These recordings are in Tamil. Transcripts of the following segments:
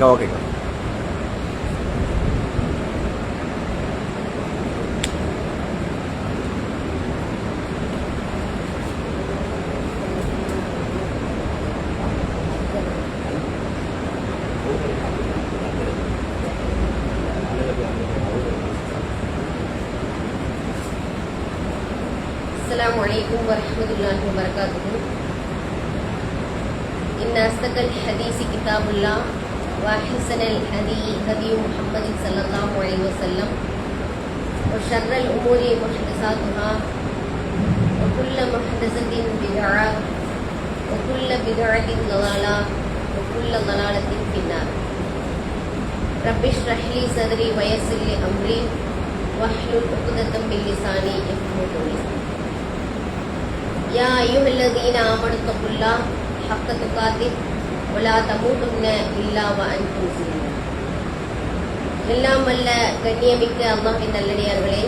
ஓகே. السلام عليكم ورحمة الله وبركاته. إن أصدق الحديث كتاب الله وأحسن الهدي هدي محمد صلى الله عليه وسلم وشر الأمور محدثاتها وكل محدثة بدعة وكل بدعة ضلالة وكل ضلالة في النار. رب اشرح لي صدري ويسر لي أمري واحلل عقدة من لساني يفقهوا قولي. يا أيها الذين آمنوا اتقوا الله حق تقاته ولا تموتن إلا وأنتم مسلمون. எல்லாம் வல்ல கண்ணியமிக்க அல்லாஹ்வின் நல்லடியார்களே,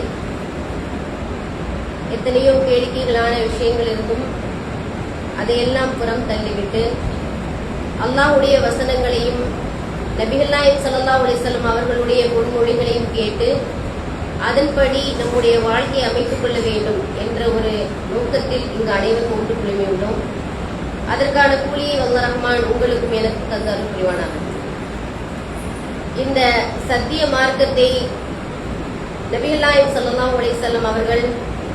எத்தனையோ கேளிக்கைகளான விஷயங்கள் இருந்தும் அதையெல்லாம் புறம் தள்ளிவிட்டு அல்லாஹ்வுடைய வசனங்களையும் நபிகள் நாயகம் ஸல்லல்லாஹு அலைஹி வஸல்லம் அவர்களுடைய பொன்மொழிகளையும் கேட்டு அதன்படி நம்முடைய வாழ்க்கையை அமைத்துக் கொள்ள வேண்டும் என்ற ஒரு நோக்கத்தில் இங்கு அனைவரும் ஒன்று குழுமியுள்ளோம். அதற்கான கூலியை வல்ல ரஹ்மான் உங்களுக்கும் எனக்கு தந்தார் புரிவானாக. இந்த சத்திய மார்க்கத்தை நபிகள் நாயகம் ஸல்லல்லாஹு அலைஹி வஸல்லம் அவர்கள்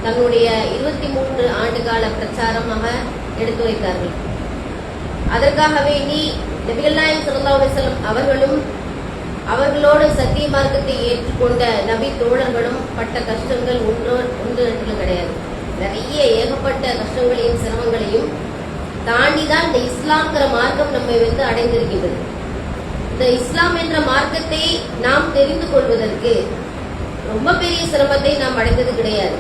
தன்னுடைய 23 ஆண்டுகால பிரச்சாரமாக எடுத்துரைத்தார்கள். அதற்காக வேண்டி நபிகள் நாயகம் ஸல்லல்லாஹு அலைஹி வஸல்லம் அவர்களும் அவர்களோடு சத்திய மார்க்கத்தை ஏற்றுக்கொண்ட நபி தோழர்களும் பட்ட கஷ்டங்கள் ஒன்று கிடையாது. நிறைய ஏகப்பட்ட கஷ்டங்களையும் சிரமங்களையும் தாண்டிதான் இந்த இஸ்லாம்ங்கிற மார்க்கம் நம்மை அடைந்திருக்கின்றது. இந்த இஸ்லாம் என்ற மார்க்கத்தை நாம் தெரிந்து கொள்வதற்கு ரொம்ப பெரிய சிரமத்தை நாம் அடைந்தது கிடையாது.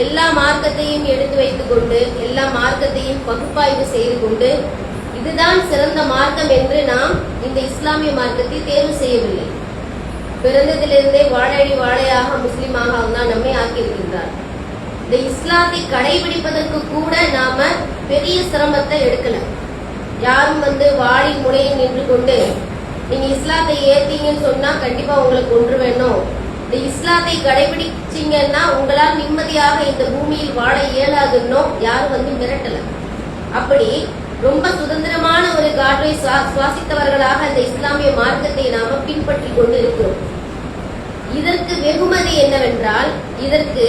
எல்லா மார்க்கத்தையும் எடுத்து வைத்துக் கொண்டு எல்லா மார்க்கத்தையும் பகுப்பாய்வு செய்து கொண்டு இதுதான் சிறந்த மார்க்கம் என்று நாம் இந்த இஸ்லாமிய மார்க்கத்தை தேர்வு செய்யவில்லை. பிறந்ததிலிருந்தே வாழையடி வாழையாக முஸ்லீமாக தான் நம்மை ஆக்கியிருக்கின்றார். இந்த இஸ்லாத்தை கடைபிடிப்பதற்கு கூட நாம பெரிய சிரமத்தை எடுக்கல. யாரும் வாழின் முனையில் நின்று கொண்டு நீங்க இஸ்லாத்தை ஏத்தீங்கன்னு சொன்னா கண்டிப்பா உங்களுக்கு ஒன்று வேணும், இந்த இஸ்லாத்தை கடைபிடிச்சீங்கன்னா உங்களால் நிம்மதியாக இந்த பூமியில் வாழ இயலாதுன்னோ யாரும் மிரட்டல. அப்படி ரொம்ப சுதந்திரமான ஒரு காற்றை சுவாசித்தவர்களாக அந்த இஸ்லாமிய மார்க்கத்தை நாம பின்பற்றி கொண்டு இருக்கிறோம். இதற்கு வெகுமதி என்னவென்றால், இதற்கு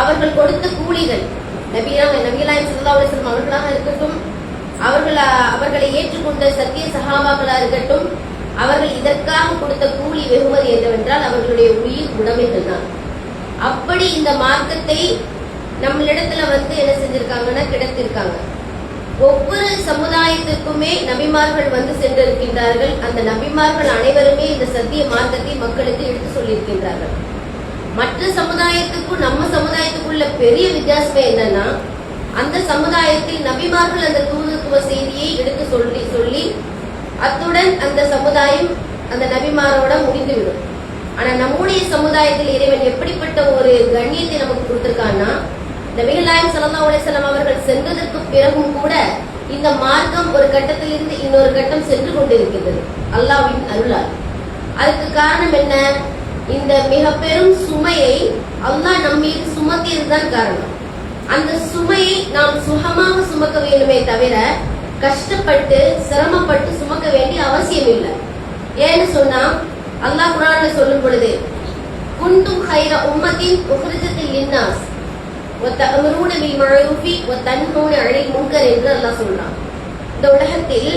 அவர்கள் கொடுத்த கூலிகள், நபிகள் நாயகம் ஸல்லல்லாஹு அலைஹி வஸல்லம் அவர்களாக இருக்கட்டும், அவர்களை ஏற்றுக்கொண்ட சத்திய சஹாபாக்களா இருக்கட்டும், அவர்கள் இதற்காக கொடுத்த கூலி வெகுமதி என்னவென்றால் அவர்களுடைய உயிர் உடைமைகள் தான். அப்படி இந்த மார்க்கத்தை நம்மளிடத்துல என்ன செஞ்சிருக்காங்கன்னா கிடைத்திருக்காங்க. ஒவ்வொரு சமுதாயத்திற்குமே நபிமார்கள் சென்றிருக்கின்றார்கள். அந்த நபிமார்கள் அனைவருமே இந்த சத்திய மார்க்கத்தை மக்களுக்கு எடுத்து சொல்லியிருக்கின்றார்கள். மற்ற சமுதாயத்துக்கும் நம்ம சமுதாயத்துக்குள்ள பெரிய வித்தியாசமே என்னன்னா, அந்த சமுதாயத்தில் நபிமார்கள் அந்த தூதுத்துவ செய்தியை எடுத்து சொல்லி அத்துடன் அந்த சமுதாயம் அந்த நபிமாரோட முடிந்துவிடும். ஆனா நம்முடைய சமுதாயத்தில் இறைவன் எப்படிப்பட்ட ஒரு கண்ணியத்தை நமக்கு கொடுத்திருக்கான்னா, நபிகள் நாயகம் ஸல்லல்லாஹு அலைஹி வஸல்லம் அவர்கள் சென்றதற்கு பிறகும் கூட இந்த மார்க்கம் ஒரு கட்டத்திலிருந்து இன்னொரு கட்டம் சென்று கொண்டிருக்கின்றது அல்லாஹ்வின் அருளால். அதுக்கு காரணம் என்ன? இந்த மிக பெரும் சுமையை அல்லாஹ் நம் மீது சுமத்தியதுதான் காரணம். அந்த சுமையை நாம் சுகமாக சுமக்க வேண்டுமே தவிர கஷ்டப்பட்டு சிரமப்பட்டு சுமக்க வேண்டிய அவசியம் இல்லை. ஏன்னு சொன்னா அல்லாஹ் குர்ஆன்ல சொல்லும் பொழுது, குன்தும் கைர உம்மத்தின் உக்ரிஜத்தில் லின்னாஸ் வதஅம்ரூன பில் மஅரூஃபி வதன்ஹூன அனில் முன்கர் என்று அல்லாஹ் சொல்றான். இந்த உலகத்தில்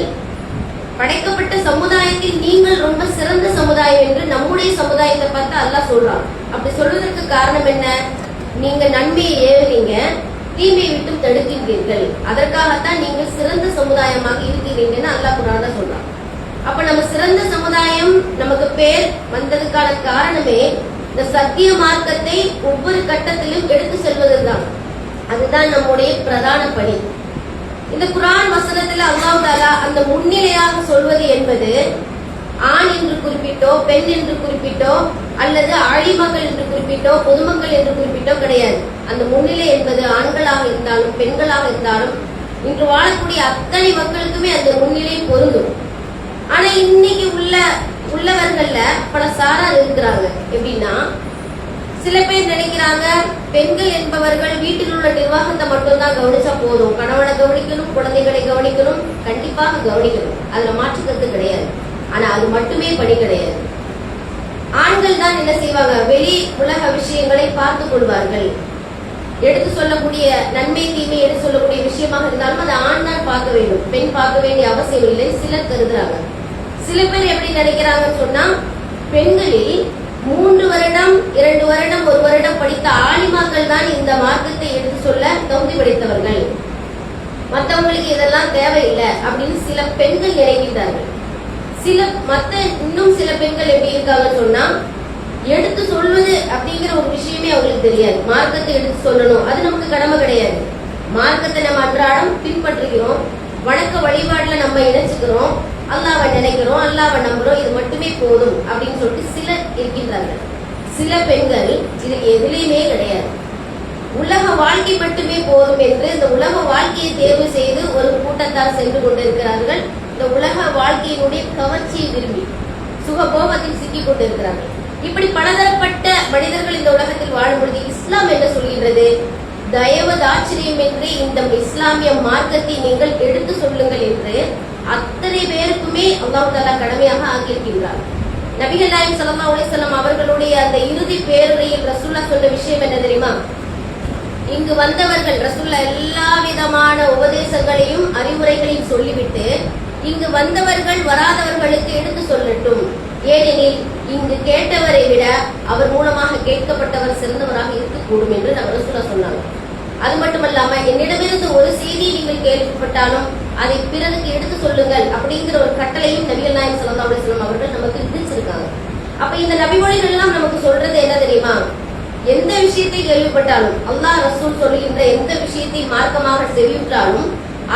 படைக்கப்பட்ட சமுதாயத்தில் நீங்கள் ரொம்ப சிறந்த சமுதாயம் என்று நம்முடைய சமுதாயத்தை பார்த்து அல்லாஹ் சொல்றான். அப்படி சொல்வதற்கு காரணம் என்ன? நீங்க நன்மையை ஏவுறீங்க, தீமையை விட்டு தடுக்கின்றீர்கள், அதற்காகத்தான் நீங்கள் சிறந்த சமுதாயமாக இருக்கிறீங்கன்னு அல்லாஹ் குர்ஆன்ல சொல்றான். அப்ப நம்ம சிறந்த சமுதாயம் நமக்கு பேர் வந்ததுக்கான காரணமே இந்த சத்திய மார்க்கத்தை ஒவ்வொரு கட்டத்திலும் எடுத்து செல்வதுதான். அதுதான் நம்முடைய பிரதான பணி. இந்த குர்ஆன் வசனத்துல அல்லாஹ் தஆலா அந்த முன்னிலையாக சொல்வது என்பது ஆண் என்று குறிப்பிட்டோ பெண் என்று குறிப்பிட்டோ அல்லது ஆழிமக்கள் என்று குறிப்பிட்டோ பொதுமக்கள் என்று குறிப்பிட்டோ கிடையாது. அந்த முன்னிலை என்பது ஆண்களாக இருந்தாலும் பெண்களாக இருந்தாலும் இன்று வாழக்கூடிய அத்தனை மக்களுக்குமே அந்த முன்னிலை பொருந்தும். ஆனா இன்னைக்கு உள்ளவர்கள்ல பல சாரார் இருக்கிறாங்க. எப்படின்னா, சில பேர் நினைக்கிறாங்க பெண்கள் என்பவர்கள் வீட்டில் உள்ள நிர்வாகத்தை மட்டும்தான் கவனிச்சா போதும், கணவனை கவனிக்கணும், குழந்தைகளை கவனிக்கணும், கண்டிப்பாக கவனிக்கணும், அதுல மாற்று கருத்து கிடையாது. ஆனா அது மட்டுமே பணி கிடையாது. ஆண்கள் தான் என்ன செய்வாங்க, வெளி உலக விஷயங்களை பார்த்து கொள்வார்கள். எடுத்து சொல்லக்கூடிய நன்மை தீமை எடுத்து சொல்லக்கூடிய விஷயமாக இருந்தாலும் அது ஆண் தான் பார்க்க வேண்டும், பெண் பார்க்க வேண்டிய அவசியம் இல்லை சிலர் கருதுறாங்க. சில பேர் எப்படி நினைக்கிறாங்கன்னு சொன்னா, பெண்களில் 3 வருடம் 2 வருடம் 1 வருடம் படித்த ஆலிமாக்கள் தான் இந்த மார்க்கத்தை எடுத்து சொல்ல தகுதி படைத்தவர்கள், மற்றவங்களுக்கு இதெல்லாம் தேவையில்லை அப்படின்னு சில பெண்கள் நினைக்கின்றார்கள். இன்னும் சில பெண்கள் எப்படி இருக்காங்கன்னு சொன்னா, எடுத்து சொல்வது அப்படிங்கிற ஒரு விஷயமே அவங்களுக்கு தெரியாது. மார்க்கத்தை எடுத்து சொல்லணும், அது நமக்கு கடமை கிடையாது. மார்க்கத்தை நம்ம அன்றாடம் பின்பற்றுகிறோம், வணக்க வழிபாடுல நம்ம இணைச்சுக்கிறோம், அல்லாவை நினைக்கிறோம், அல்லாவை நம்புறோம், இது மட்டுமே போதும் அப்படின்னு சொல்லிட்டு சிலர் இருக்கின்றார்கள். சில பெண்கள் இது எதுலையுமே கிடையாது, உலக வாழ்க்கை மட்டுமே போதும் என்று இந்த உலக வாழ்க்கையை தேர்வு செய்து ஒரு கூட்டத்தார் சென்று கொண்டிருக்கிறார்கள். இந்த உலக வாழ்க்கையினுடைய கவர்ச்சியை விரும்பி சுகபோகத்தில் சிக்கிக் கொண்டிருக்கிறார்கள். இப்படி பலதரப்பட்ட மனிதர்கள் இந்த உலகத்தில் வாழும் பொழுது இஸ்லாம் என்ன சொல்கின்றது, தயவு தாட்சியம் என்று இந்த இஸ்லாமிய மார்க்கத்தை நீங்கள் எடுத்து சொல்லுங்கள் என்று அத்தனை பேருக்குமே அல்லாஹ் தஆலா கடமையாக ஆக்கியிருக்கின்றார். நபிகள் நாயகம் ஸல்லல்லாஹு அலைஹி வஸல்லம் அவர்களுடைய அந்த இறுதி பேருரையில் ரசூலுல்லாஹ் சொன்ன விஷயம் என்ன தெரியுமா, இங்கு வந்தவர்கள் ரசூலுல்லாஹ் எல்லா விதமான உபதேசங்களையும் அறிவுரைகளையும் சொல்லிவிட்டு இங்கு வந்தவர்கள் வராதவர்களுக்கு எடுத்து சொல்லட்டும், ஏனெனில் இங்கு கேட்டவரை விட அவர் மூலமாக கேட்கப்பட்டவர் சிறந்தவராக இருக்கக்கூடும் என்று ரசூலுல்லாஹ் சொன்னாங்க. அது மட்டுமல்லாம, என்னிடமிருந்து ஒரு செய்தி நீங்கள் கேள்விப்பட்டாலும் அதை பிறருக்கு எடுத்து சொல்லுங்கள் அப்படிங்கிற ஒரு கட்டளையும் நபிகள் நாயகம் ஸல்லல்லாஹு அலைஹி வஸல்லம் அவர்கள் நமக்கு விதிச்சிருக்காங்க. அப்ப இந்த நபிமொழிகள் எல்லாம் நமக்கு சொல்றது என்ன தெரியுமா, எந்த விஷயத்தை கேள்விப்பட்டாலும், அல்லாஹ் ரசூல் சொல்லுகின்ற எந்த விஷயத்தை மார்க்கமாக செவியுற்றாலும்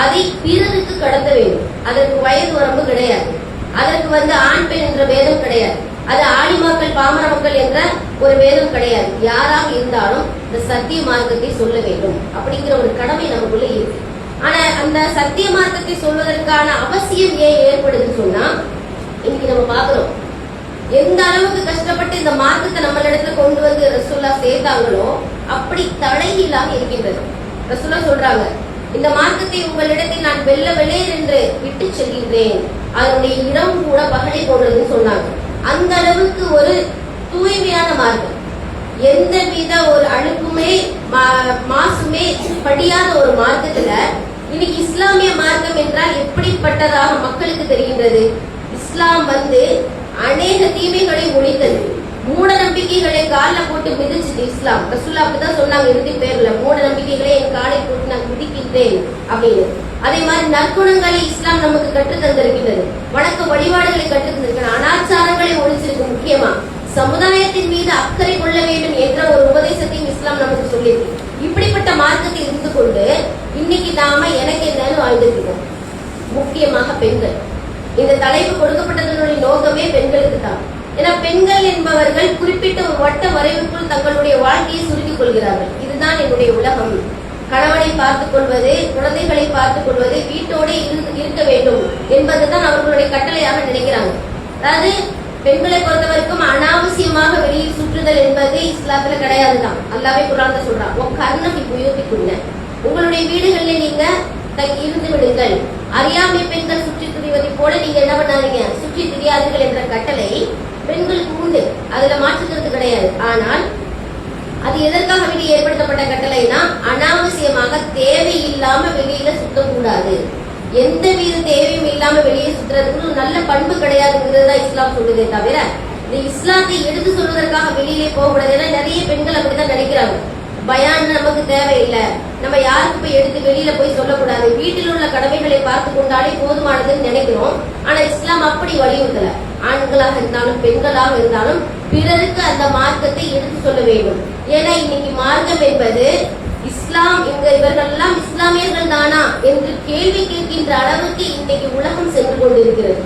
அதை பிறருக்கு கடத்த வேண்டும். அதற்கு வயது வரம்பு கிடையாது, அதற்கு ஆண் பெண் என்ற வேதம் கிடையாது, அது ஆலிமாக்கள் பாமர மக்கள் என்ற ஒரு வேதம் கிடையாது. யாராக இருந்தாலும் இந்த சத்திய மார்க்கத்தை சொல்ல வேண்டும் அப்படிங்கிற ஒரு கடமை நமக்குள்ள இருக்கு. ஆனா அந்த சத்திய மார்க்கத்தை சொல்வதற்கான அவசியம் ஏன் ஏற்படுதுன்னு சொன்னா, இன்னைக்கு நம்ம பாக்குறோம் எந்த அளவுக்கு கஷ்டப்பட்டு இந்த மார்க்கத்தை நம்மளிடத்துல கொண்டு வந்து ரசூலுல்லாஹ் சேர்த்தாங்களோ அப்படி தலைகீழாக இருக்கின்றது. ரசூலுல்லாஹ் சொல்றாங்க, இந்த மார்க்கத்தை உங்களிடத்தில் நான் வெள்ள வெளியேறு என்று விட்டு செல்கின்றேன், அதனுடைய இரவு கூட பகலை போடுறதுன்னு சொன்னாங்க. அந்த அளவுக்கு ஒரு தூய்மையான மார்க்கம், எந்த வித ஒரு அழுக்குமே மாசுமே படியாத ஒரு மார்க்கத்துல இன்னைக்கு இஸ்லாமிய மார்க்கம் என்றால் எப்படிப்பட்டதாக மக்களுக்கு தெரிகின்றது. இஸ்லாம் அநேக தீமைகளை ஒழித்தது, மூட நம்பிக்கைகளை காலில் போட்டு மிதிச்சுட்டு இஸ்லாம். ரசூலுல்லாஹ் அப்படிதான் சொன்னாங்க இறுதி பேர்ல, மூட நம்பிக்கைகளை என் காலில் போட்டு நான் மிதிக்கின்றேன் அப்படின்னு. அதே மாதிரி நற்குணங்களை இஸ்லாம் நமக்கு கற்று தந்திருக்கின்றது, வணக்க வழிபாடுகளை கற்று தந்திருக்கிறது, அனாச்சாரங்களை ஒழிச்சிருக்கு. முக்கியமா சமுதாயத்தின் மீது அக்கறை கொள்ள வேண்டும் என்ற ஒரு உபதேசத்தையும் இஸ்லாம் நமக்கு சொல்லியிருக்கு. இப்படிப்பட்ட மார்க்கத்தை இருந்து கொண்டு இன்னைக்கு நாம எனக்கு என்னன்னு வாழ்ந்துட்டு இருக்கோம். முக்கியமாக பெண்கள், இந்த தலைப்பு கொடுக்கப்பட்டதனுடைய நோக்கமே பெண்களுக்கு தான். ஏன்னா பெண்கள் என்பவர்கள் குறிப்பிட்ட ஒரு வட்ட வரைவுக்குள் தங்களுடைய வாழ்க்கையை சுருக்கிக் கொள்கிறார்கள். இதுதான் என்னுடைய உலகம், கணவனை பார்த்துக் கொள்வது, குழந்தைகளை பார்த்துக் கொள்வது, வீட்டோடு இருக்க வேண்டும் என்பதுதான் அவர்களுடைய கட்டளையாக நினைக்கிறாங்க. அதாவது பெண்களை பொறுத்த வரைக்கும் அனாவசியமாக வெளியில் சுற்றுதல் என்பது இஸ்லாத்துல கிடையாதுதான். அல்லாஹ்வே குர்ஆன்ல சொல்றான், கர்ணபி புயூதிக்குன்ன, உங்களுடைய வீடுகளில் நீங்க இருந்து விடுங்கள், அறியாமை பெண்கள் சுற்றி திரிவதை போல நீங்க என்ன பண்ணாதீங்க, சுற்றி திரியாதீர்கள் என்ற கட்டளை பெண்களுக்கு உண்டு, அதுல மாற்றுக்கிறது கிடையாது. ஆனால் அது எதற்காக வெளியே ஏற்படுத்தப்பட்ட கட்டளைனா, அனாவசியமாக தேவையில்லாம வெளியில சுத்தக்கூடாது, எந்த வித தேவையும் இல்லாம வெளியே சுத்துறதுக்கு நல்ல பண்பு கிடையாதுங்கிறது தான் இஸ்லாம் சொல்லுதே தவிர இந்த இஸ்லாத்தை எடுத்து சொல்வதற்காக வெளியிலே போகக்கூடாது. ஏன்னா நிறைய பெண்கள் அப்படிதான் நினைக்கிறாங்க, பயான் நமக்கு தேவையில்லை, நம்ம யாருக்கு போய் எடுத்து வெளியில போய் சொல்லக்கூடாது, வீட்டில் உள்ள கடமைகளை பார்த்து கொண்டாலே போதுமானதுன்னு நினைக்கிறோம். ஆனா இஸ்லாம் அப்படி வலியுறுத்தல, ஆண்களாக இருந்தாலும் பெண்களாக இருந்தாலும் பிறருக்கு அந்த மார்க்கத்தை எடுத்து சொல்ல வேண்டும். ஏன்னா இன்னைக்கு மார்க்கம் என்பது இஸ்லாம், இவர்கள் எல்லாம் இஸ்லாமியர்கள் தானா என்று கேள்வி கேட்கின்ற அளவுக்கு இன்னைக்கு உலகம் சென்று கொண்டிருக்கிறது.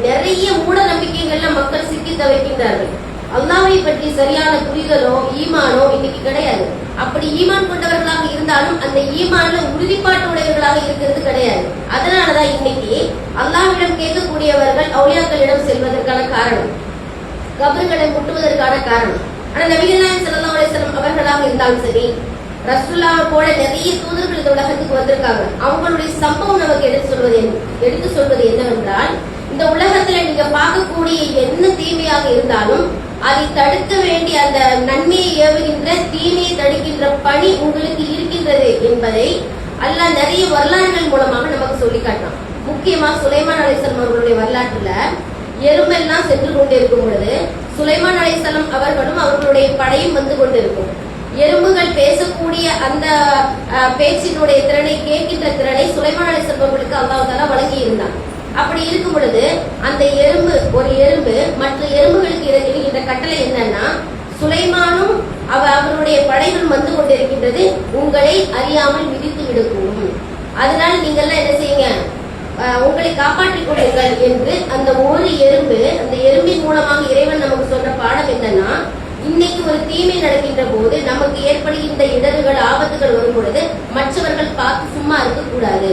நிறைய மூட நம்பிக்கைகள்ல மக்கள் சிக்கி தவிர்க்கின்றார்கள். அல்லாஹ்வை பற்றி சரியான புரிதலோ ஈமானோ இன்னைக்கு கிடையாது. அப்படி ஈமான் கொண்டவர்களாக இருந்தாலும் அந்த ஈமான்ல உறுதிப்பாட்டு உடையவர்களாக இருக்கிறது கிடையாது. அதனாலதான் இன்னைக்கு இன்னைக்கு அல்லாஹ்விடம் கேட்கக்கூடியவர்கள் அவுலியாக்களிடம் செல்வதற்கான காரணம், கபர்களை முட்டுவதற்கான காரணம். ஆனா நபிகள் நாயகம் ஸல்லல்லாஹு அலைஹி வஸல்லம் அவர்களாக இருந்தாலும் சரி, ரசூலுல்லாஹ் போல நிறைய தூதர்கள் இந்த உலகத்துக்கு வந்திருக்காங்க. அவங்களுடைய சம்பவம் நமக்கு எடுத்து சொல்வது என்னவென்றால், இந்த உலகத்துல நீங்க பார்க்கக்கூடிய என்ன தீமையாக இருந்தாலும் அதை தடுக்க வேண்டிய அந்த நன்மையை ஏவுகின்ற தீமையை தடுக்கின்ற பணி உங்களுக்கு இருக்கின்றது என்பதை அல்லாஹ் நிறைய வரலாறுகள் மூலமாக நமக்கு சொல்லி காட்டலாம். முக்கியமா சுலைமான் அலைஹிஸ்ஸலாம் அவர்களுடைய வரலாற்றுல எறும்பெல்லாம் சென்று கொண்டிருக்கும் பொழுது சுலைமான் அலைஹிஸ்ஸலாம் அவர்களும் அவர்களுடைய படையும் வந்து கொண்டிருக்கும். எறும்புகள் பேசக்கூடிய அந்த பேச்சினுடைய திறனை, கேட்கின்ற திறனை சுலைமான் அலைஹிஸ்ஸலாம் அவர்களுக்கு அல்லாஹ் தஆலா வழங்கி இருந்தான். அப்படி இருக்கும் பொழுது அந்த ஒரு எறும்பு மற்ற எறும்புகளுக்கு இடுகின்ற கட்டளை என்னன்னா, சுலைமானும் அவருடைய படைகள் வந்து கொண்டிருக்கின்றது, உங்களை அறியாமல் மிதித்து விடக்கூடும், அதனால நீங்கள்லாம் என்ன செய்யுங்க, உங்களை காப்பாற்றிக் கொள்ளுங்கள் என்று அந்த ஒரு எறும்பு, அந்த எறும்பின் மூலமாக இறைவன் நமக்கு சொன்ன பாடம் என்னன்னா, இன்னைக்கு ஒரு தீமை நடக்கின்ற போது நமக்கு ஏற்படுகின்ற இடர்கள், ஆபத்துகள் வரும் பொழுது மற்றவர்கள் பார்த்து சும்மா இருக்கக்கூடாது,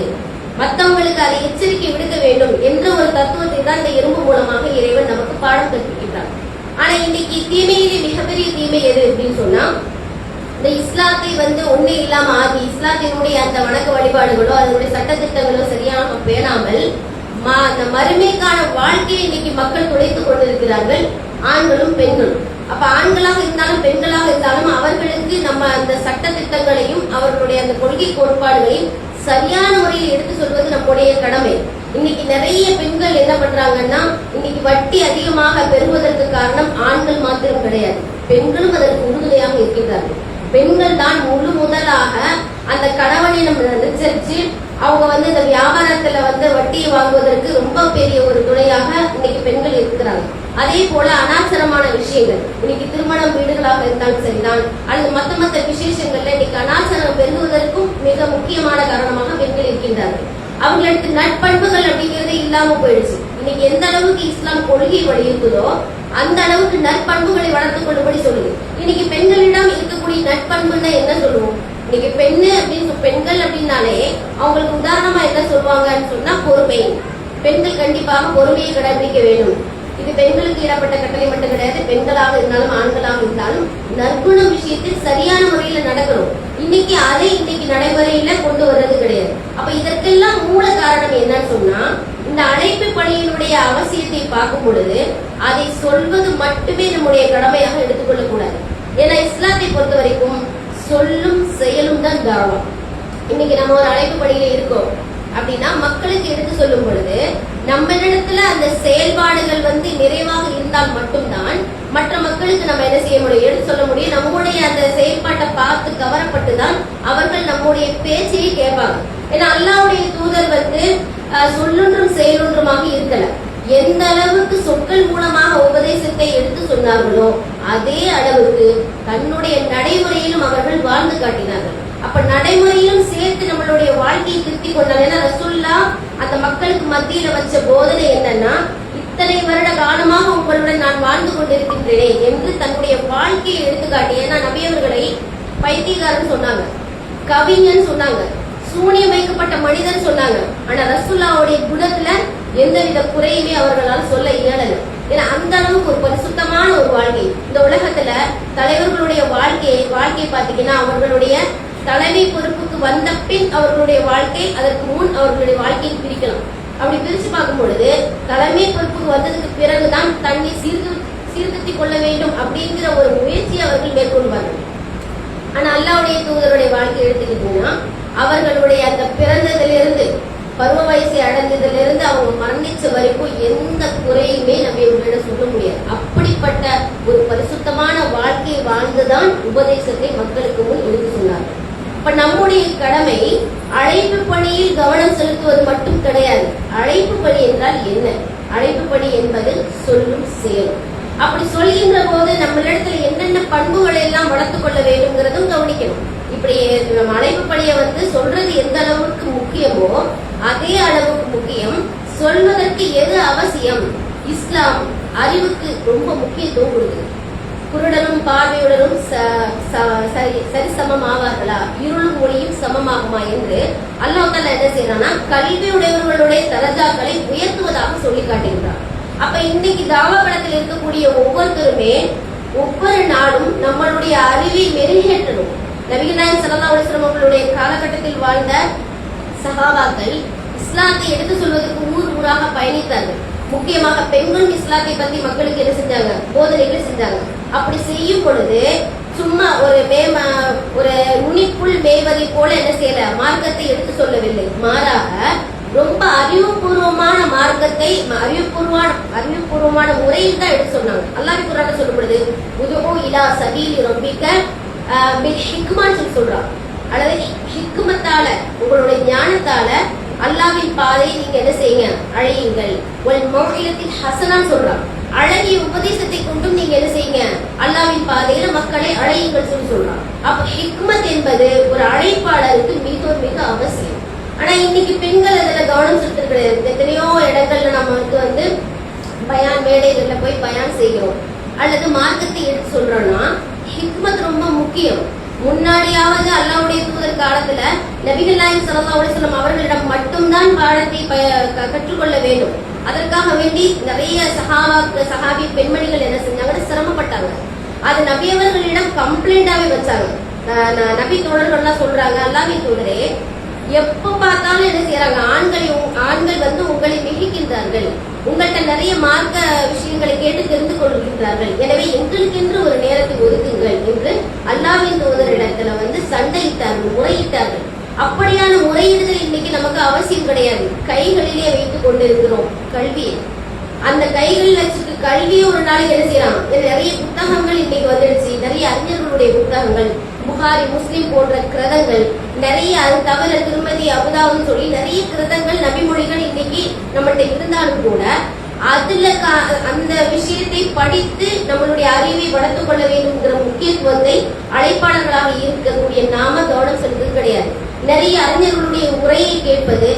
மற்றவங்களுக்கு அதை எச்சரிக்கை விடுக்க வேண்டும் என்ற ஒரு தத்துவத்தை தான் இந்த எறும்பு மூலமாக இறைவன் நமக்கு பாடம் கற்பிக்கின்றார். ஆனா இன்னைக்கு தீமையிலே மிகப்பெரிய தீமை எது அப்படின்னு சொன்னா, இந்த இஸ்லாத்தை ஒண்ணு இல்லாம ஆகி இஸ்லாத்தினுடைய அந்த வணக்க வழிபாடுகளோ அதனுடைய சட்டத்திட்டங்களோ சரியாக பேணாமல் அந்த மறுமைக்கான வாழ்க்கையை இன்னைக்கு மக்கள் துளைத்துக் கொண்டிருக்கிறார்கள், ஆண்களும் பெண்களும். அப்ப ஆண்களாக இருந்தாலும் பெண்களாக இருந்தாலும் அவர்களுக்கு நம்ம அந்த சட்ட திட்டங்களையும் அவர்களுடைய அந்த கொள்கை கோட்பாடுகளையும் சரியான முறையில் எடுத்து சொல்வது நம்முடைய கடமை. இன்னைக்கு நிறைய பெண்கள் என்ன பண்றாங்கன்னா, இன்னைக்கு வட்டி அதிகமாக பெறுவதற்கு காரணம் ஆண்கள் மாத்திரம் கிடையாது, பெண்களும் அதற்கு உறுதுணையாக இருக்கின்றார்கள். பெண்கள் தான் முதலாக அந்த கணவனை நம்ம அனுசரிச்சு அவங்க இந்த வியாபாரத்துல வட்டியை வாங்குவதற்கு ரொம்ப பெரிய ஒரு துணையாக இன்னைக்கு பெண்கள் இருக்கிறாங்க. அதே போல அனாச்சாரமான விஷயங்கள், இன்னைக்கு திருமணம் வீடுகளாக இருந்தாலும் சரிதான், அல்லது மற்ற விசேஷங்கள்ல இன்னைக்கு அனாச்சாரம் பெருகுவதற்கும் மிக முக்கியமான காரணமாக பெண்கள் இருக்கின்றார்கள். அவங்களுக்கு நட்பண்புகள் அப்படிங்கிறதே இல்லாம போயிடுச்சு. இன்னைக்கு எந்த அளவுக்கு இஸ்லாம் கொள்கை வலியுறுத்துதோ அந்த அளவுக்கு நற்பண்புகளை வளர்த்துக் கொள்ளும்படி சொல்லுது. இன்னைக்கு பெண்களிடம் இருக்கக்கூடிய நட்பண்புன்னா என்ன சொல்லுவோம்? இன்னைக்கு பெண்கள் அப்படின்னாலே அவங்களுக்கு உதாரணமா என்ன சொல்லுவாங்கன்னு சொன்னா பொறுமை. பெண்கள் கண்டிப்பாக பொறுமையை கடைபிடிக்க வேண்டும். இது பெண்களுக்கு இடப்பட்ட கட்டளை மட்டும் கிடையாது, பெண்களாக இருந்தாலும் ஆண்களாக இருந்தாலும் நற்குண விஷயத்தில் சரியான முறையில நடக்கணும். இன்னைக்கு நடைமுறையில கொண்டு வர்றது கிடையாது. அப்ப இதற்கெல்லாம் மூல காரணம் என்னன்னு சொன்னா, இந்த அழைப்பு பணியினுடைய அவசியத்தை பார்க்கும் பொழுது அதை சொல்வது மட்டுமே நம்முடைய கடமையாக எடுத்துக்கொள்ளக் கூடாது. ஏன்னா இஸ்லாத்தை பொறுத்த வரைக்கும் சொல்லும் செயலும் தான் தாவா. இன்னைக்கு நம்ம ஒரு அழைப்பு பணியில இருக்கோம் அப்படின்னா மக்களுக்கு எடுத்து சொல்லும் பொழுது நம்ம இடத்துல அந்த செயல்பாடுகள் நிறைவாக இருந்தால் மட்டும்தான் மற்ற மக்களுக்கு நம்ம என்ன செய்ய முடியும், எடுத்து சொல்ல முடியும். நம்முடைய அந்த செயல்பாட்டை பார்த்து கவரப்பட்டுதான் அவர்கள் நம்முடைய பேச்சையே கேட்பாங்க. ஏன்னா அல்லாஹ்வுடைய தூதர் சொல்லொன்றும் செயலொன்றுமாக இருக்கல. எந்த அளவுக்கு சொற்கள் மூலமாக உபதேசத்தை எடுத்து சொன்னார்களோ அதே அளவுக்கு தன்னுடைய நடைமுறையிலும் அவர்கள் வாழ்ந்து காட்டினார்கள். அப்ப நடைமுறையிலும் சேர்த்து நம்மளுடைய வாழ்க்கையை திருத்திக் கொண்டாங்க. ஏன்னா ரசூலுல்லாஹ் அந்த மக்களுக்கு மத்தியில வச்ச போதனை என்னன்னா, இத்தனை வருட காலமாக உங்களுடன் நான் வாழ்ந்து கொண்டிருக்கின்றேன் என்று தன்னுடைய வாழ்க்கையை எடுத்துக்காட்டி. ஏன்னா நபி அவர்களை பைத்தியக்காரன் சொன்னாங்க, கவிஞன் சொன்னாங்க, சூனியம் வைக்கப்பட்ட மனிதன் சொன்னாங்க. ஆனா ரசூலுல்லாஹ்வுடைய குணத்துல எந்தவித குறையுமே அவர்களால் சொல்ல இயலல. ஏன்னா அந்த அளவுக்கு ஒரு பரிசுத்தமான ஒரு வாழ்க்கை. இந்த உலகத்துல தலைவர்களுடைய வாழ்க்கையை பார்த்தீங்கன்னா, அவர்களுடைய தலைமை பொறுப்புக்கு வந்த பின் அவர்களுடைய வாழ்க்கை, அதற்கு முன் அவர்களுடைய வாழ்க்கையை பிரிக்கலாம். அப்படி பிரிச்சு பார்க்கும் பொழுது தலைமை பொறுப்புக்கு வந்ததுக்கு பிறகுதான் தன்னை சீர்திருத்திக் கொள்ள வேண்டும் அப்படிங்கிற ஒரு முயற்சியை அவர்கள் மேற்கொள்வார்கள். ஆனா அல்லாஹ்வுடைய தூதருடைய வாழ்க்கை எடுத்துக்கிட்டீங்கன்னா, அவர்களுடைய அந்த பிறந்ததிலிருந்து பருவ வயசை அடைந்ததிலிருந்து அவங்க மரணிச்ச வரைக்கும் எந்த குறையுமே நம்ம இவர்களிடம் சொல்ல முடியாது. அப்படிப்பட்ட ஒரு பரிசுத்தமான வாழ்க்கையை வாழ்ந்துதான் உபதேசத்தை மக்களுக்கு முன் எடுத்து சொன்னார்கள். இப்ப நம்முடைய கடமை அழைப்பு பணியில் கவனம் செலுத்துவது மட்டும் கிடையாது. அழைப்பு பணி என்றால் என்ன? அழைப்பு பணி என்பது சொல்லும் செயலும். அப்படி சொல்கின்ற போது நம்மளிடத்துல என்னென்ன பண்புகளை எல்லாம் வளர்த்துக் கொள்ள வேண்டும்ங்கிறதும் கவனிக்கணும். இப்படி நம்ம அழைப்பு பணியை சொல்றது எந்த அளவுக்கு முக்கியமோ அதே அளவுக்கு முக்கியம் சொல்வதற்கு எது அவசியம். இஸ்லாம் அறிவுக்கு ரொம்ப முக்கியத்துவம் கொடுக்குது. குருடனும் பார்வையுடனும் சரிசமம் ஆவார்களா, இருளும் ஒளியும் சமமாகுமா என்று அல்லாஹ் தஆலா என்ன செய்யறான்னா கல்வி உடையவர்களுடைய தரஜாக்களை உயர்த்துவதாக சொல்லி காட்டுகிறார். அப்ப இன்னைக்கு தாவா படத்தில் இருக்கக்கூடிய ஒவ்வொருத்தருமே ஒவ்வொரு நாளும் நம்மளுடைய அறிவை மெருகேற்றணும். நபிகள் நாயகம் ஸல்லல்லாஹு அலைஹி வஸல்லம் அவர்களுடைய காலகட்டத்தில் வாழ்ந்த சஹாபாக்கள் இஸ்லாத்தை எடுத்து சொல்வதற்கு ஊர் ஊராக பயணித்தார்கள். முக்கியமாக பெண்களும் இஸ்லாத்தை பத்தி மக்களுக்கு என்ன செஞ்சாங்க, போதனைகள் செஞ்சாங்க. அப்படி செய்யும் பொழுது சும்மா ஒரு நுனிப்புள் மேய்வதை போல என்ன செய்யல, மார்க்கத்தை எடுத்து சொல்லவில்லை. மாறாக ரொம்ப அறிவுபூர்வமான மார்க்கத்தை அறிவுபூர்வமான முறையில் தான் எடுத்து சொன்னாங்க. அல்லாஹ் குர்ஆன்ல சொல்லப்படுது, உதுஉ இலா சபீலி ரப்பிக பில் ஹிக்மான்னு சொல்லி சொல்றாங்க. அல்லது ஹிக்மத்தால, உங்களுடைய ஞானத்தால அல்லாஹ்வின் பாதையை நீங்க என்ன செய்யுங்க, அழையுங்கள். வல் மௌஇலத்தில் ஹஸனான்னு சொல்றாங்க. அழகிய உபதேசத்தை கொண்டும் நீங்க என்ன செய்யுங்க, அல்லாஹ்வின் பாதையில மக்களை அழையுங்கள் சொல்லி சொல்றாங்க. அப்ப ஹிக்மத் என்பது ஒரு அழைப்பாளருக்கு மிக அவசியம். ஆனா இன்னைக்கு பெண்கள் அதுல கவனம் செலுத்துறது கிடையாது. எத்தனையோ இடங்கள்ல நம்ம வந்து பயான் மேடைகள்ல போய் பயான் செய்கிறோம் அல்லது மார்க்கத்தை எடுத்து சொல்றோம்னா ஹிக்மத் ரொம்ப முக்கியம். முன்னாடியாவது அல்லாஹ்வுடைய தூதர் காலத்துல நபிகள் நாயகம் ஸல்லல்லாஹு அலைஹி வஸல்லம் அவர்களிடம் மட்டும்தான் பாடத்தை கற்றுக்கொள்ள வேண்டும். அதற்காக வேண்டி நிறைய சஹாபி பெண்மணிகள் என்ன செஞ்சாங்கன்னா சிரமப்பட்டாங்க. அது நபி அவர்களிடம் கம்ப்ளைண்டாவே வச்சாங்க. நபி தோழர்கள்லாம் சொல்றாங்க, அல்லாஹ்வின் தூதரே, எப்ப பார்த்தாலும் என்ன செய்யறாங்க, ஆண்கள் வந்து உங்களை மிகிக்கின்றார்கள், உங்கள்கிட்ட நிறைய மார்க்க விஷயங்களை கேட்டு தெரிந்து கொள்கின்றார்கள், எனவே எங்களுக்கென்று ஒரு நேரத்தை ஒதுக்குங்கள் என்று அல்லாஹ்வின் தூதரிடத்துல வந்து சண்டையிட்டார்கள், முறையிட்டார்கள். அப்படியான முறையிடுதல் இன்னைக்கு நமக்கு அவசியம் கிடையாது. கைகளிலே வைத்துக் கொண்டிருக்கிறோம் கல்வியை. அந்த கைகளில் வச்சுட்டு கல்வியை ஒரு நாளைக்கு என்ன செய்யலாம், நிறைய புத்தகங்கள் இன்னைக்கு வந்துடுச்சு. நிறைய அறிஞர்களுடைய புத்தகங்கள், புகாரி, முஸ்லிம் போன்ற கிரதங்கள் நிறைய, அது தவிர திருமதி அபுதாவுன்னு சொல்லி நிறைய கிரதங்கள் நபிமொழிகள் இன்னைக்கு நம்மகிட்ட இருந்தாலும் கூட அதுல அந்த விஷயத்தை படித்து நம்மளுடைய அறிவை வளர்த்துக் கொள்ள வேண்டும்ங்கிற முக்கியத்துவத்தை அழைப்பாளர்களாக இருக்கக்கூடிய நாம கவனம் செலுத்துவது கிடையாது. நிறைய அறிஞர்களுடைய உரையை கேட்பது,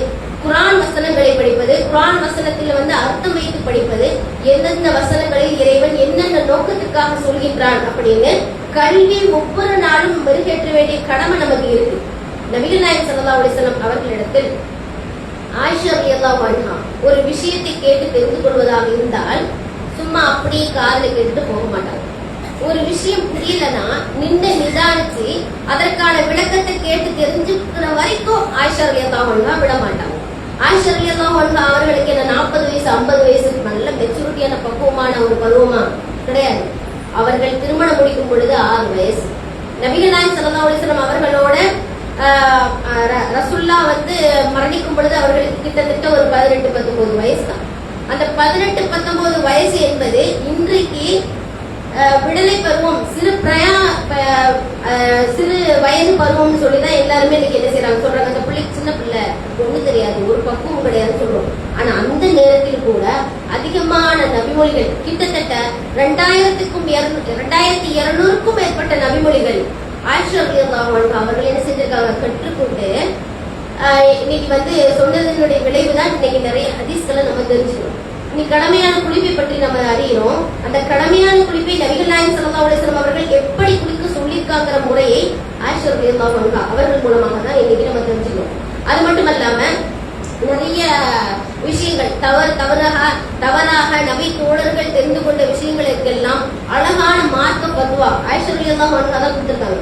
குர்ஆன் வசனங்களை படிப்பது, குர்ஆன் வசனத்தில் வந்து அர்த்தம் வைத்து படிப்பது, எந்தெந்த வசனங்களில் இறைவன் என்னென்ன நோக்கத்துக்காக சொல்கின்றான் அப்படின்னு கல்வி ஒவ்வொரு நாளும் மெருகேற்ற வேண்டிய கடமை நமக்கு இருக்கு. நபிகள் நாயகம் ஸல்லல்லாஹு அலைஹி வஸல்லம் அவர்களிடத்தில் ஆயிஷா ரலியல்லாஹு அன்ஹா ஒரு விஷயத்தை கேட்டு தெரிந்து கொள்வதாக இருந்தால் சும்மா அப்படியே காதில் கேட்டுட்டு போக மாட்டாங்க. ஒரு விஷயம் புரியலன்னா நின்று நிதானிச்சு அதற்கான விளக்கத்தை கேட்டு தெரிஞ்சுக்கிற வரைக்கும் ஆயிஷா ரலியல்லாஹு அன்ஹா விட மாட்டாங்க. ஆயிஷா ரலியல்லாஹு அன்ஹா அவர்களுக்கு என்ன 40 வயசு 50 வயசு நல்ல மெச்சூரிட்டியான பக்குவமான ஒரு பருவமா கிடையாது. அவர்கள் திருமணம் முடிக்கும் பொழுது 6 வயசு. நபிகள் நாயகம் ஸல்லல்லாஹு அலைஹி வஸல்லம் அவர்களோட ரசூல்லா வந்து மரணிக்கும் பொழுது அவர்களுக்கு கிட்டத்தட்ட ஒரு 18-19 வயசு தான். அந்த 18-19 வயசு என்பது இன்றைக்கு விடலை பருவம், சிறு வயது பருவம்னு சொல்லிதான் எல்லாருமே இன்னைக்கு என்ன செய்யறாங்க, சொல்றாங்க அந்த பிள்ளைக்கு சின்ன பிள்ளை, ஒண்ணு தெரியாது, ஒரு பக்குவம் கிடையாது சொல்றோம். ஆனா அந்த நேரத்தில் கூட அதிகமான நபிமொழிகள், கிட்டத்தட்ட 2200க்கும் மேற்பட்ட நபிமொழிகள் ஆயிஷா ரலியல்லாஹு அன்ஹா அவர்கள் என்ன செஞ்சிருக்காங்க, கற்றுக்கொண்டு இன்னைக்கு வந்து சொன்னதனுடைய விளைவுதான் இன்னைக்கு நிறைய ஹதீஸ்களை நம்ம தெரிஞ்சுக்கிறோம். இன்னைக்கு கடமையான குளிப்பை பற்றி நம்ம அறிகிறோம். அந்த கடமையான குளிப்பை நபிகள் நாயகம் ஸல்லல்லாஹு அலைஹி வஸல்லம் அவர்கள் எப்படி குளிக்க சொல்லியிருக்காங்கிற முறையை ஆயிஷா ரலியல்லாஹு அன்ஹா அவர்கள் மூலமாக தான் இன்னைக்கு நம்ம தெரிஞ்சுக்கிறோம். அது மட்டும் இல்லாம நிறைய விஷயங்கள் தவறாக நபி தோழர்கள் தெரிந்து கொண்ட விஷயங்களுக்கெல்லாம் அழகான மார்க்க பத்வா ஆயிஷா ரலியல்லாஹு அன்ஹா தான் கொடுத்திருக்காங்க.